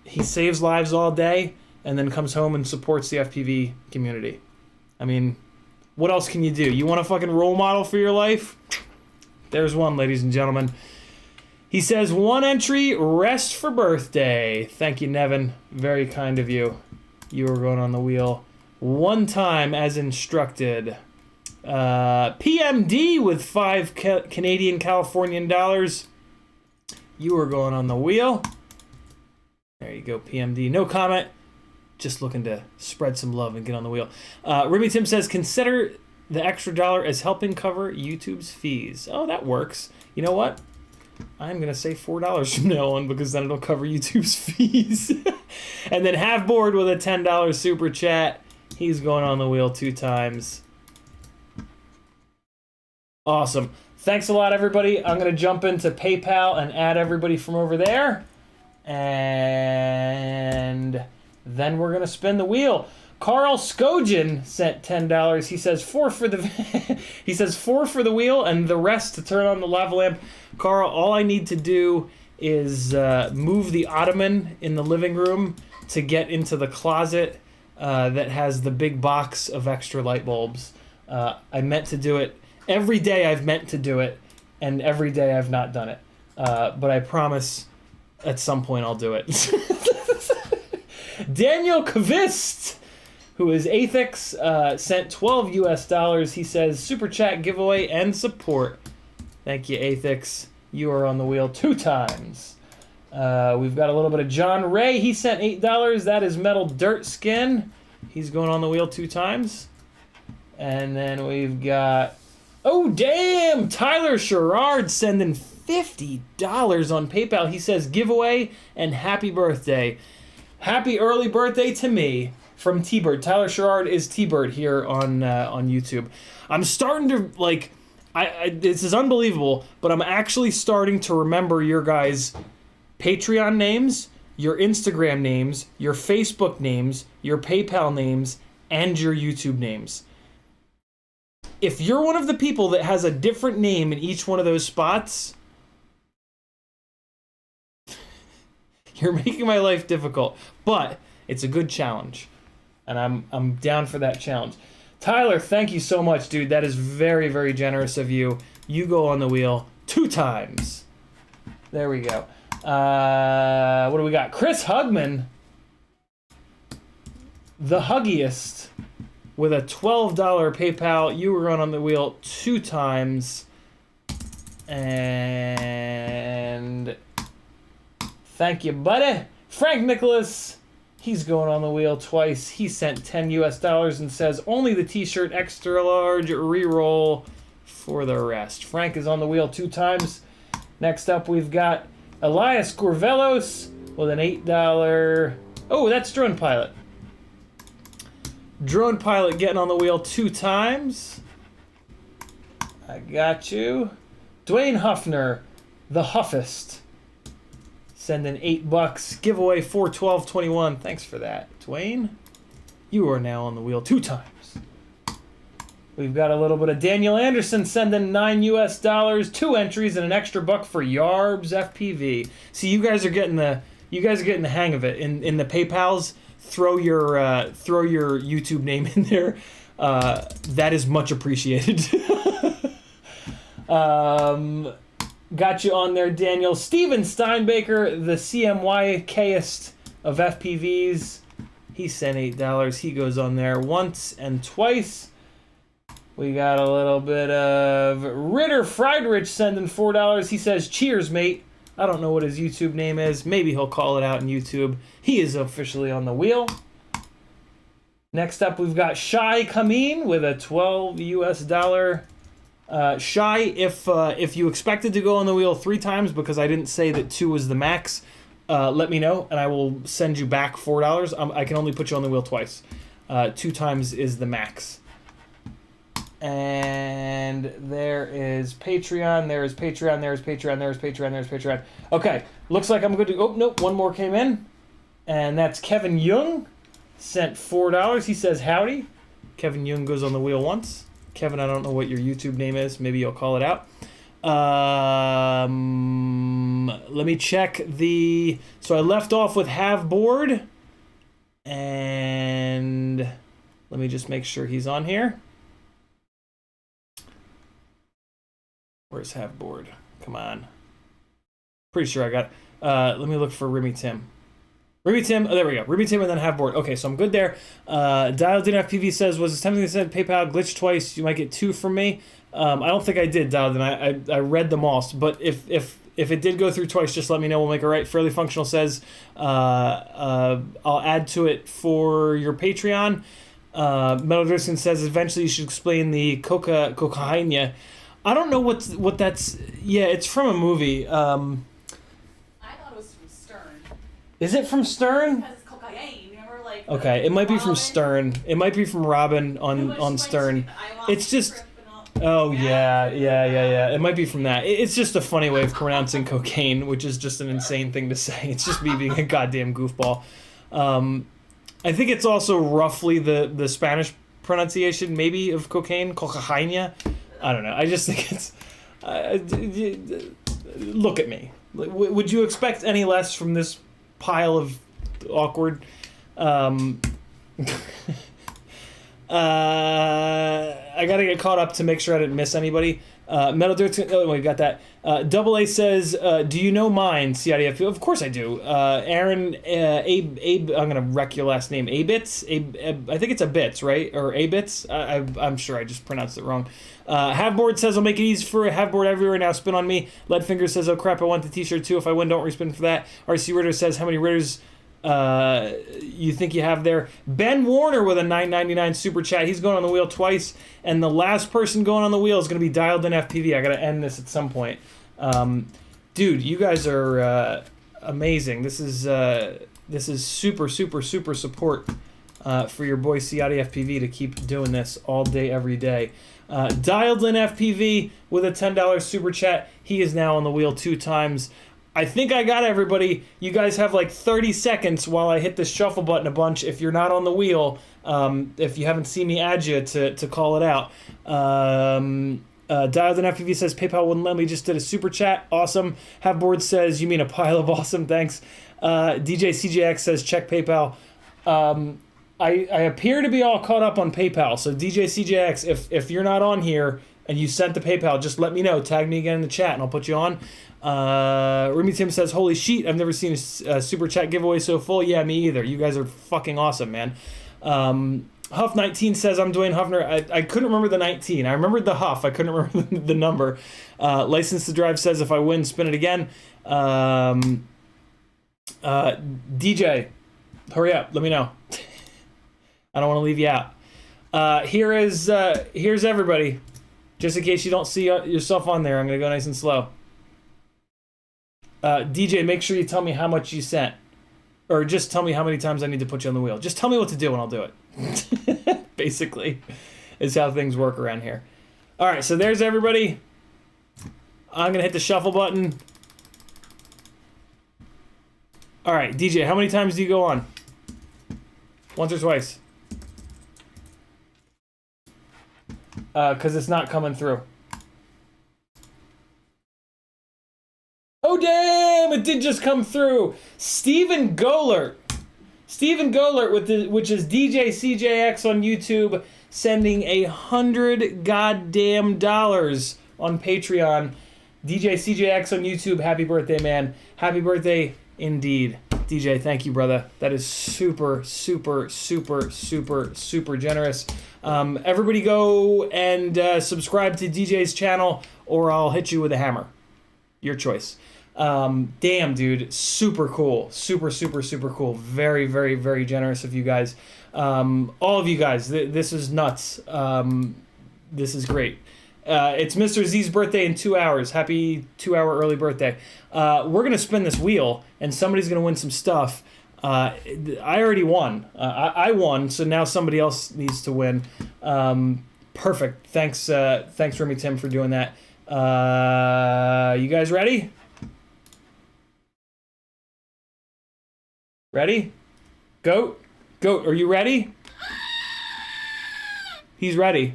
He saves lives all day and then comes home and supports the FPV community. I mean, what else can you do? You want a fucking role model for your life? There's one, ladies and gentlemen. He says, 1 entry, rest for birthday. Thank you, Nevin. Very kind of you. You are going on the wheel 1 time as instructed. PMD with 5 Canadian Californian dollars. You are going on the wheel. There you go, PMD. No comment. Just looking to spread some love and get on the wheel. Remy Tim says, consider the extra dollar as helping cover YouTube's fees. Oh, that works. You know what? I'm going to say $4 from now on because then it'll cover YouTube's fees. And then Halfboard with a $10 super chat. He's going on the wheel 2 times. Awesome. Thanks a lot, everybody. I'm going to jump into PayPal and add everybody from over there. And then we're going to spin the wheel. Carl Skojan sent $10. He says 4 for the he says 4 for the wheel and the rest to turn on the lava lamp. Carl, all I need to do is move the ottoman in the living room to get into the closet that has the big box of extra light bulbs. I meant to do it. Every day I've meant to do it, and every day I've not done it. But I promise at some point I'll do it. Daniel Kvist, who is Athix, sent $12. He says, super chat, giveaway, and support. Thank you, Athix. You are on the wheel 2 times. We've got a little bit of John Ray. He sent $8. That is Metal Dirt Skin. He's going on the wheel 2 times. And then we've got, oh, damn, Tyler Sherrard sending $50 on PayPal. He says, giveaway and happy birthday. Happy early birthday to me from T-Bird. Tyler Sherrard is T-Bird here on YouTube. I'm starting to, like, this is unbelievable, but I'm actually starting to remember your guys' Patreon names, your Instagram names, your Facebook names, your PayPal names, and your YouTube names. If you're one of the people that has a different name in each one of those spots, you're making my life difficult, but it's a good challenge, and I'm down for that challenge. Tyler, thank you so much, dude. That is very, very generous of you. You go on the wheel 2 times. There we go. What do we got? Chris Hugman, the huggiest, with a $12 PayPal. You were on the wheel 2 times. And thank you, buddy. Frank Nicholas, he's going on the wheel twice. He sent $10 and says, only the t-shirt extra large reroll for the rest. Frank is on the wheel 2 times. Next up, we've got Elias Corvelos with an $8. Oh, that's Drone Pilot. Drone Pilot getting on the wheel 2 times. I got you. Dwayne Huffner, the Huffist, sending $8. Giveaway 41221. Thanks for that, Dwayne. You are now on the wheel 2 times. We've got a little bit of Daniel Anderson sending $9 US, 2 entries, and an extra $1 for Yarbs FPV. See, you guys are getting the hang of it. In the PayPal's, throw your YouTube name in there. That is much appreciated. Got you on there, Daniel. Steven Steinbaker, the CMYKist of FPVs. He sent $8. He goes on there once and twice. We got a little bit of Ritter Friedrich sending $4. He says, cheers, mate. I don't know what his YouTube name is. Maybe he'll call it out in YouTube. He is officially on the wheel. Next up, we've got Shai Kamin with a $12 US. Shai, if you expected to go on the wheel 3 times because I didn't say that 2 was the max, let me know and I will send you back $4. I can only put you on the wheel twice. 2 times is the max. And there is Patreon, there is Patreon, there is Patreon, there is Patreon, there is Patreon. Okay, looks like I'm good to... Oh, nope, one more came in. And that's Kevin Young. Sent $4. He says, howdy. Kevin Young goes on the wheel once. Kevin, I don't know what your YouTube name is. Maybe you'll call it out. Let me check the... So I left off with Have Board. And let me just make sure he's on here. Where's Have Board? Come on. Pretty sure I got it. Let me look for Remy Tim. Remy Tim, oh, there we go. Remy Tim and then Have Board. Okay, so I'm good there. Dialed In FPV says, was it tempting to send PayPal glitch twice? You might get 2 from me. I don't think I did, Dialed In. I read them all. But if it did go through twice, just let me know. We'll make it right. Fairly Functional says, I'll add to it for your Patreon. Metal Driskin says, eventually you should explain the cocaine. I don't know what that's... Yeah, it's from a movie. I thought it was from Stern. Is it from Stern? Because it's cocaine. Remember, like... Okay, it might be from Robin? Stern. It might be from Robin on Stern. It's just... Oh, yeah. It might be from that. It's just a funny way of pronouncing cocaine, which is just an insane thing to say. It's just me being a goddamn goofball. I think it's also roughly the Spanish pronunciation, maybe, of cocaine. Cocaine. I don't know. I just think it's... look at me. Would you expect any less from this pile of awkward... I gotta get caught up to make sure I didn't miss anybody. Metal Dirt... Oh, we got that. Double A says, do you know mine, CiottiFPV? Of course I do. Aaron, Abe, I'm gonna wreck your last name. Abits? I think it's a bits, right? Or Abits? I'm sure I just pronounced it wrong. Haveboard says, I'll make it easy for a Haveboard everywhere now. Spin on me. Leadfinger says, oh crap, I want the t-shirt too. If I win, don't respin for that. RC Ritter says, how many Ritters you think you have there? Ben Warner with a $9.99 super chat. He's going on the wheel twice. And the last person going on the wheel is going to be Dialed In FPV. I got to end this at some point. Dude, you guys are amazing. This is super support for your boy CiottiFPV to keep doing this all day, every day. Dialed In FPV with a $10 super chat. He is now on the wheel 2 times. I think I got everybody. You guys have like 30 seconds while I hit the shuffle button a bunch. If you're not on the wheel, if you haven't seen me add you to call it out. Dialed In FPV says, PayPal wouldn't let me, just did a super chat. Awesome. Haveboard says, you mean a pile of awesome, thanks. DJ CJX says, check PayPal. I appear to be all caught up on PayPal. So DJ CJX, if you're not on here and you sent the PayPal, just let me know. Tag me again in the chat and I'll put you on. Remy Tim says, holy sheet, I've never seen a super chat giveaway so full. Yeah, me either. You guys are fucking awesome, man. Huff19 says, I'm Dwayne Huffner. I couldn't remember the 19. I remembered the Huff. I couldn't remember the number. License to Drive says, if I win, spin it again. DJ, hurry up. Let me know. I don't want to leave you out. Here's everybody. Just in case you don't see yourself on there, I'm going to go nice and slow. DJ, make sure you tell me how much you sent. Or just tell me how many times I need to put you on the wheel. Just tell me what to do and I'll do it. Basically, is how things work around here. All right, so there's everybody. I'm going to hit the shuffle button. All right, DJ, how many times do you go on? Once or twice? Because it's not coming through. Oh, damn! It did just come through. Stephen Golert. Stephen Golert, which is DJ CJX on YouTube, sending $100 goddamn dollars on Patreon. DJ CJX on YouTube, happy birthday, man. Happy birthday indeed. DJ, thank you, brother. That is super, super, super, super, super generous. Everybody go and subscribe to DJ's channel, or I'll hit you with a hammer. Your choice. Damn, dude. Super cool. Super, super, super cool. Very, very, very generous of you guys. All of you guys. This is nuts. This is great. It's Mr. Z's birthday in 2 hours. Happy 2-hour early birthday. We're going to spin this wheel, and somebody's going to win some stuff. I already won. I won, so now somebody else needs to win. Perfect. Thanks, Remy Tim, for doing that. You guys ready? Ready? Goat? Goat, are you ready? He's ready.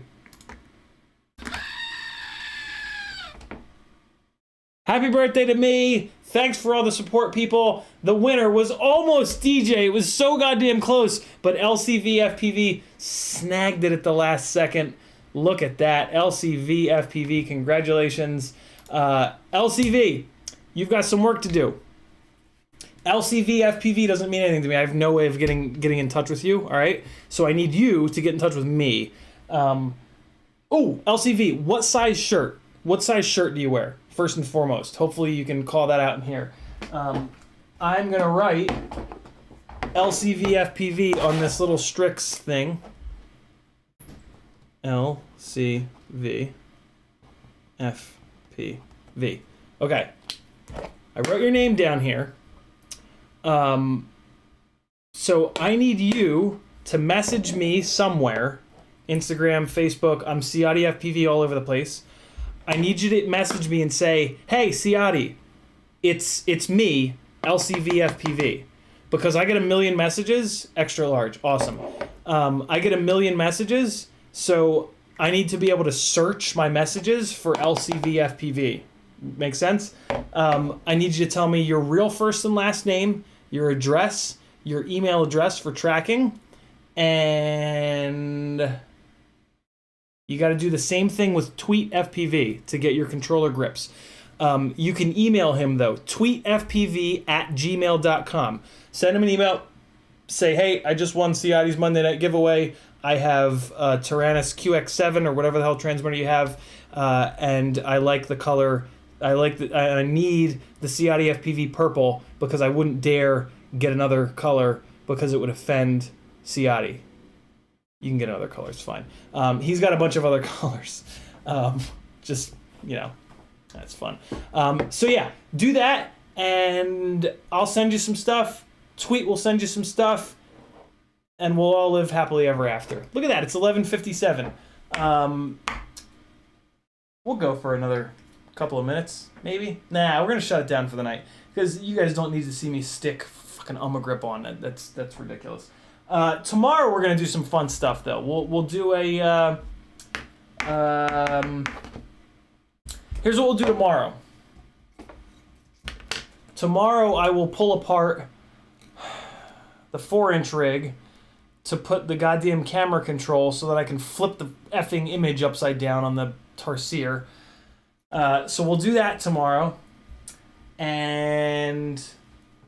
Happy birthday to me. Thanks for all the support, people. The winner was almost DJ. It was so goddamn close, but FPV snagged it at the last second. Look at that. FPV, congratulations. LCV, you've got some work to do. FPV doesn't mean anything to me. I have no way of getting in touch with you, all right? So I need you to get in touch with me. LCV, what size shirt? What size shirt do you wear, first and foremost? Hopefully you can call that out in here. I'm going to write FPV on this little Strix thing. FPV. Okay. I wrote your name down here. So I need you to message me somewhere. Instagram, Facebook, I'm CiottiFPV all over the place. I need you to message me and say, hey, Ciotti, it's me, FPV. Because I get 1 million messages, extra large, awesome. I get 1 million messages, so I need to be able to search my messages for FPV. Make sense? I need you to tell me your real first and last name, your address, your email address for tracking, and you got to do the same thing with TweetFPV to get your controller grips. You can email him, though, tweetfpv@gmail.com. Send him an email. Say, hey, I just won Ciotti's Monday Night Giveaway. I have Tyrannus QX7 or whatever the hell transmitter you have, and I like the color. I need the CiottiFPV purple because I wouldn't dare get another color because it would offend Ciotti. You can get another color, it's fine. He's got a bunch of other colors. Just, that's fun. So yeah, do that, and I'll send you some stuff. Tweet will send you some stuff, and we'll all live happily ever after. Look at that, it's 11:57. We'll go for another couple of minutes, maybe. Nah, we're gonna shut it down for the night because you guys don't need to see me stick fucking grip on it. That's ridiculous. Tomorrow we're gonna do some fun stuff though. We'll do a. Here's what we'll do tomorrow. Tomorrow I will pull apart the 4-inch rig to put the goddamn camera control so that I can flip the effing image upside down on the Tarsier. So we'll do that tomorrow, and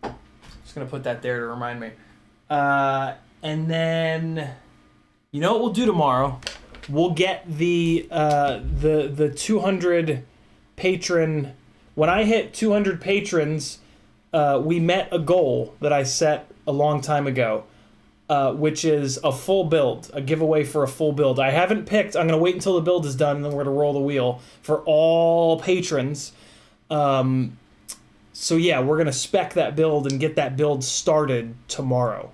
just gonna put that there to remind me. And then, you know what we'll do tomorrow? We'll get the 200 patron. When I hit 200 patrons, we met a goal that I set a long time ago. which is a full build, a giveaway for a full build. I haven't picked. I'm going to wait until the build is done, and then we're going to roll the wheel for all patrons. So yeah, we're going to spec that build and get that build started tomorrow.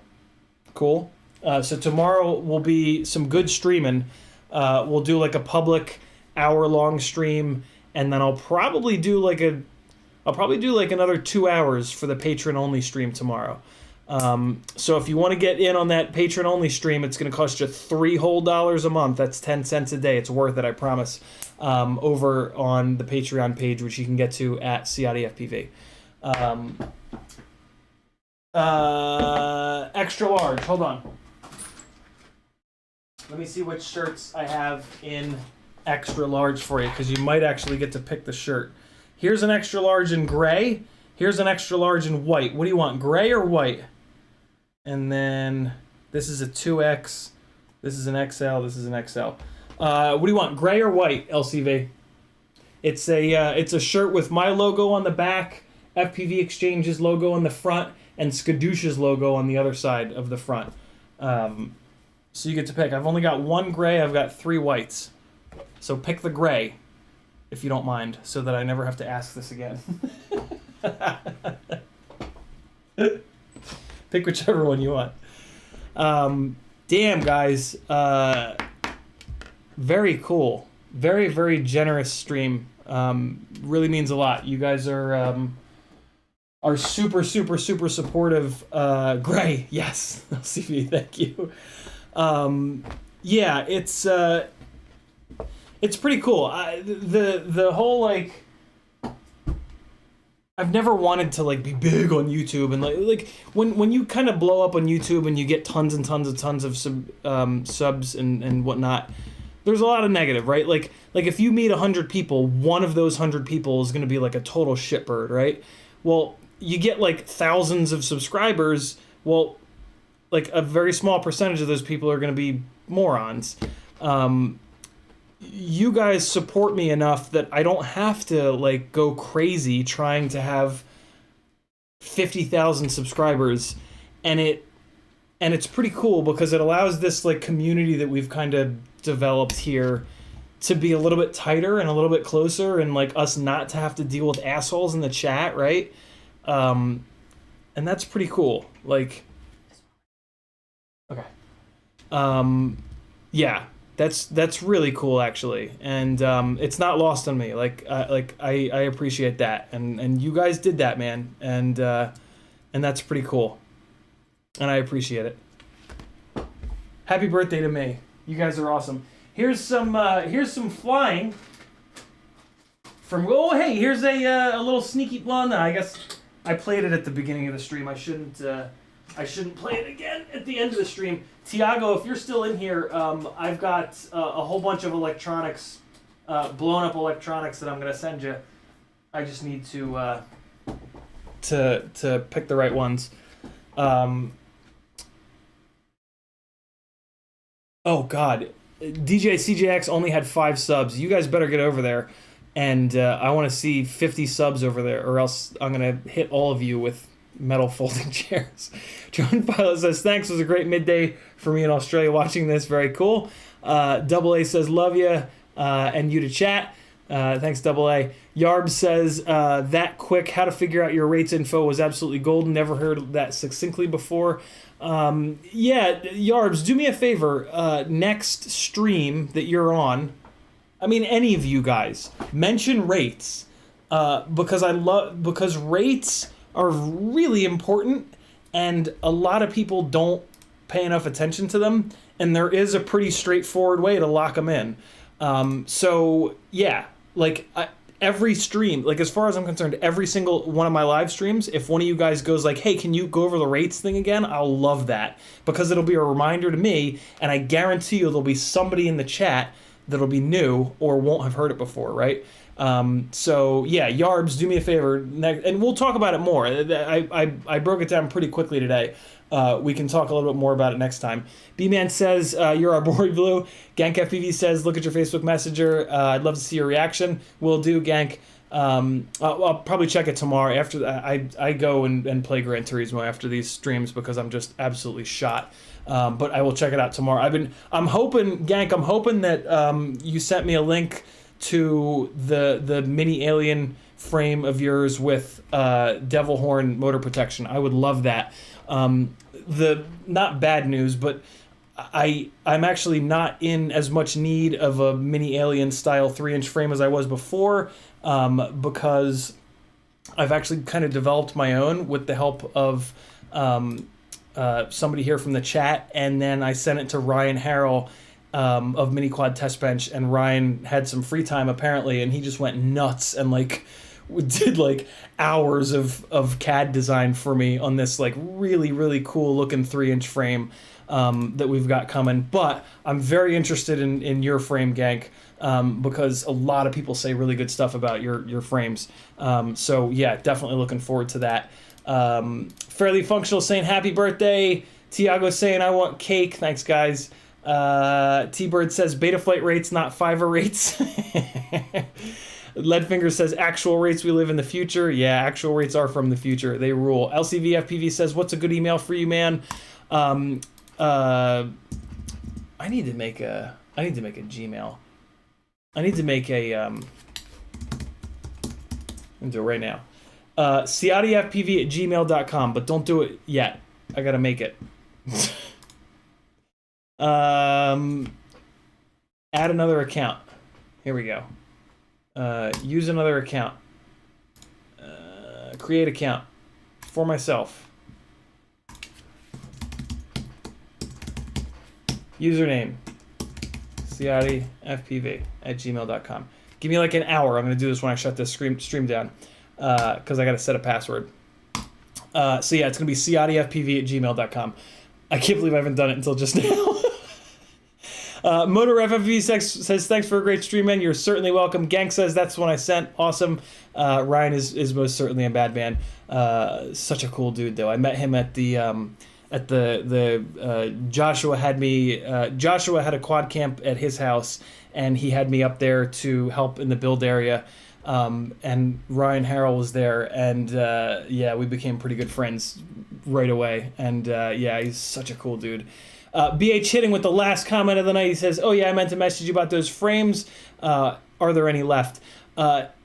Cool? So tomorrow will be some good streaming. We'll do like a public hour-long stream, and then I'll probably do like another 2 hours for the patron-only stream tomorrow. So if you want to get in on that patron-only stream, it's going to cost you $3 whole a month. That's 10 cents a day. It's worth it, I promise. Over on the Patreon page, which you can get to at CiottiFPV. Extra large. Hold on. Let me see which shirts I have in extra large for you, because you might actually get to pick the shirt. Here's an extra large in gray. Here's an extra large in white. What do you want, gray or white? And then this is a 2X. This is an XL. This is an XL. What do you want, gray or white, LCV? It's a shirt with my logo on the back, FPV Exchange's logo on the front, and Skadoosh's logo on the other side of the front. So you get to pick. I've only got one gray. I've got 3 whites. So pick the gray, if you don't mind, so that I never have to ask this again. Pick whichever one you want. Damn, guys. Very cool. Very, very generous stream. Really means a lot. You guys are super, super, super supportive. Gray, yes. LCV, thank you. Yeah, it's pretty cool. The whole, like, I've never wanted to like be big on YouTube, and like when you kind of blow up on YouTube and you get tons and tons of subs and whatnot, there's a lot of negative, right? Like if you meet 100 people, one of those 100 people is going to be like a total shitbird, right? Well, you get like thousands of subscribers. Well, like a very small percentage of those people are going to be morons. You guys support me enough that I don't have to like go crazy trying to have 50,000 subscribers, and it's pretty cool because it allows this like community that we've kind of developed here to be a little bit tighter and a little bit closer, and like us not to have to deal with assholes in the chat, right? And that's pretty cool. Like, okay, yeah. That's really cool, actually, and it's not lost on me. I appreciate that, and you guys did that, man, and that's pretty cool, and I appreciate it. Happy birthday to me! You guys are awesome. Here's some flying from. Oh, hey, here's a little sneaky. Well, no, I guess I played it at the beginning of the stream. I shouldn't play it again at the end of the stream. Tiago, if you're still in here, I've got a whole bunch of electronics, blown up electronics that I'm going to send you. I just need to pick the right ones. Oh, God. DJ CJX only had 5 subs. You guys better get over there. And I want to see 50 subs over there, or else I'm going to hit all of you with metal folding chairs. John Pilot says, thanks, it was a great midday for me in Australia watching this. Very cool. Double A says, love you, and you to chat. Thanks, Double A. Yarb says, that quick, how to figure out your rates info was absolutely golden. Never heard that succinctly before. Yeah, Yarbs, do me a favor. Next stream that you're on, I mean, any of you guys, mention rates, because rates are really important, and a lot of people don't pay enough attention to them, and there is a pretty straightforward way to lock them in. So yeah, like every stream, like as far as I'm concerned, every single one of my live streams, if one of you guys goes like, hey, can you go over the rates thing again? I'll love that, because it'll be a reminder to me, and I guarantee you there'll be somebody in the chat that'll be new or won't have heard it before, right? So yeah, Yarbs, do me a favor, and we'll talk about it more. I broke it down pretty quickly today. We can talk a little bit more about it next time. B-Man says, you're our Bori Blue. Gank FPV says, look at your Facebook Messenger. I'd love to see your reaction. Will do, Gank. I'll probably check it tomorrow after I go and play Gran Turismo after these streams because I'm just absolutely shot. But I will check it out tomorrow. I'm hoping, Gank, that you sent me a link to the mini alien frame of yours with devil horn motor protection. I would love that. The not bad news, but I'm actually not in as much need of a mini alien style 3-inch frame as I was before, because I've actually kind of developed my own with the help of somebody here from the chat, and then I sent it to Ryan Harrell of Mini Quad Test Bench, and Ryan had some free time apparently, and he just went nuts and like did like hours of CAD design for me on this like really cool looking 3-inch frame that we've got coming. But I'm very interested in your frame, Gank, because a lot of people say really good stuff about your frames. So yeah, definitely looking forward to that. Fairly Functional saying happy birthday. Tiago saying I want cake. Thanks, guys. T-Bird says Betaflight rates, not Fiverr rates. Leadfinger says actual rates, we live in the future. Yeah, actual rates are from the future. They rule. LCVFPV says, what's a good email for you, man? I need to make a Gmail. I need to make a I'm gonna do it right now. CiottiFPV@gmail.com, but don't do it yet. I gotta make it. Add another account. Here we go. Use another account. Create account for myself. Username CiottiFPV@gmail.com. Give me like an hour. I'm gonna do this when I shut this stream down, because I gotta set a password. So yeah, it's gonna be CiottiFPV@gmail.com. I can't believe I haven't done it until just now. Motor FFV says thanks for a great stream, man. You're certainly welcome. Gank says that's the one I sent. Awesome. Ryan is most certainly a bad man. Such a cool dude though. I met him at the Joshua had a quad camp at his house, and he had me up there to help in the build area. And Ryan Harrell was there, and yeah, we became pretty good friends right away. And yeah, he's such a cool dude. BH hitting with the last comment of the night. He says, oh yeah, I meant to message you about those frames. Are there any left?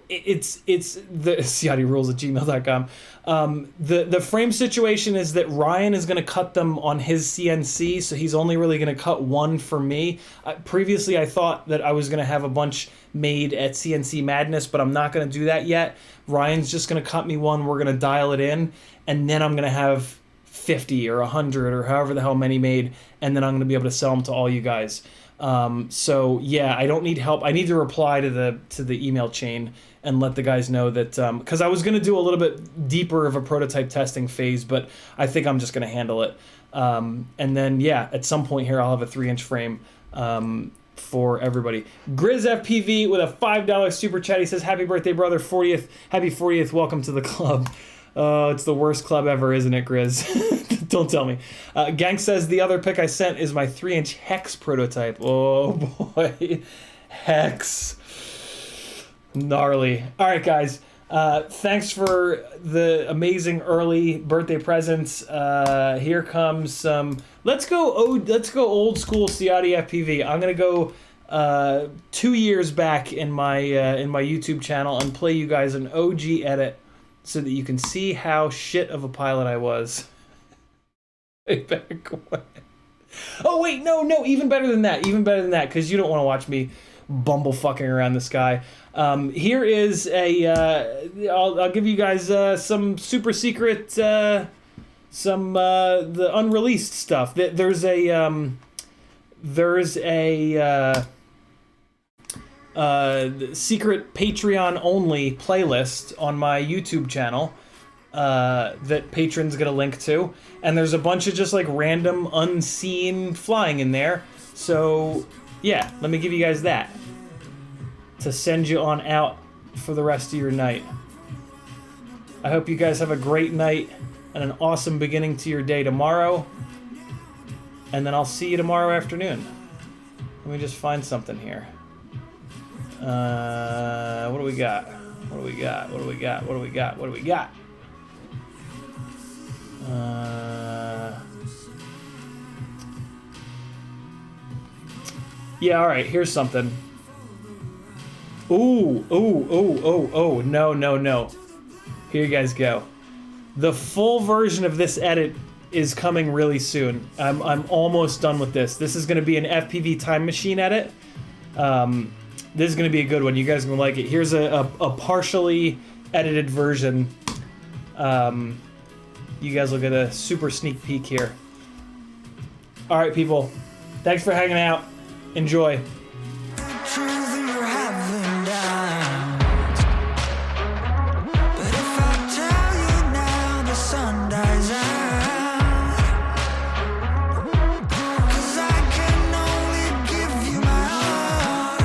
It's the CiottiRules@gmail.com. The frame situation is that Ryan is going to cut them on his CNC, so he's only really going to cut one for me. Previously, I thought that I was going to have a bunch made at CNC Madness, but I'm not going to do that yet. Ryan's just going to cut me one. We're going to dial it in, and then I'm going to have 50 or 100 or however the hell many made, and then I'm going to be able to sell them to all you guys. So yeah, I don't need help. I need to reply to the email chain and let the guys know that, because I was going to do a little bit deeper of a prototype testing phase, but I think I'm just going to handle it. And then yeah, at some point here I'll have a 3-inch frame for everybody. Grizz FPV with a $5 super chat. He says, happy birthday, brother. 40th. Happy 40th. Welcome to the club. Oh, it's the worst club ever, isn't it, Grizz? Don't tell me. Gank says the other pic I sent is my 3-inch Hex prototype. Oh boy, Hex, gnarly. All right, guys. Thanks for the amazing early birthday presents. Here comes some. Let's go old school CiottiFPV. I'm gonna go 2 years back in my YouTube channel and play you guys an OG edit, so that you can see how shit of a pilot I was. Way back when. Oh wait, no, even better than that, because you don't want to watch me bumble fucking around the sky. Here is I'll give you guys some super secret, the unreleased stuff. There's a secret Patreon only playlist on my YouTube channel that patrons get a link to, and there's a bunch of just like random unseen flying in there. So yeah, let me give you guys that to send you on out for the rest of your night. I hope you guys have a great night and an awesome beginning to your day tomorrow, and then I'll see you tomorrow afternoon. Let me just find something here. What do we got? What do we got? What do we got? What do we got? What do we got? Yeah, all right, here's something. Ooh, no, no, no. Here you guys go. The full version of this edit is coming really soon. I'm almost done with this. This is going to be an FPV Time Machine edit. This is going to be a good one. You guys are going to like it. Here's a partially edited version. You guys will get a super sneak peek here. All right, people. Thanks for hanging out. Enjoy. Truth you haven't doubt. But if I tell you now, the sun dies out. 'Cause I can only give you my heart.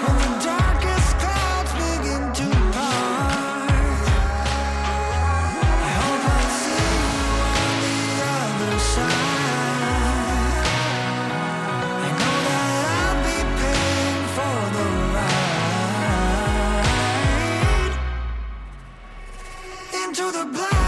When the darkest clouds begin to part, I hope I see you on the other side. Into the black.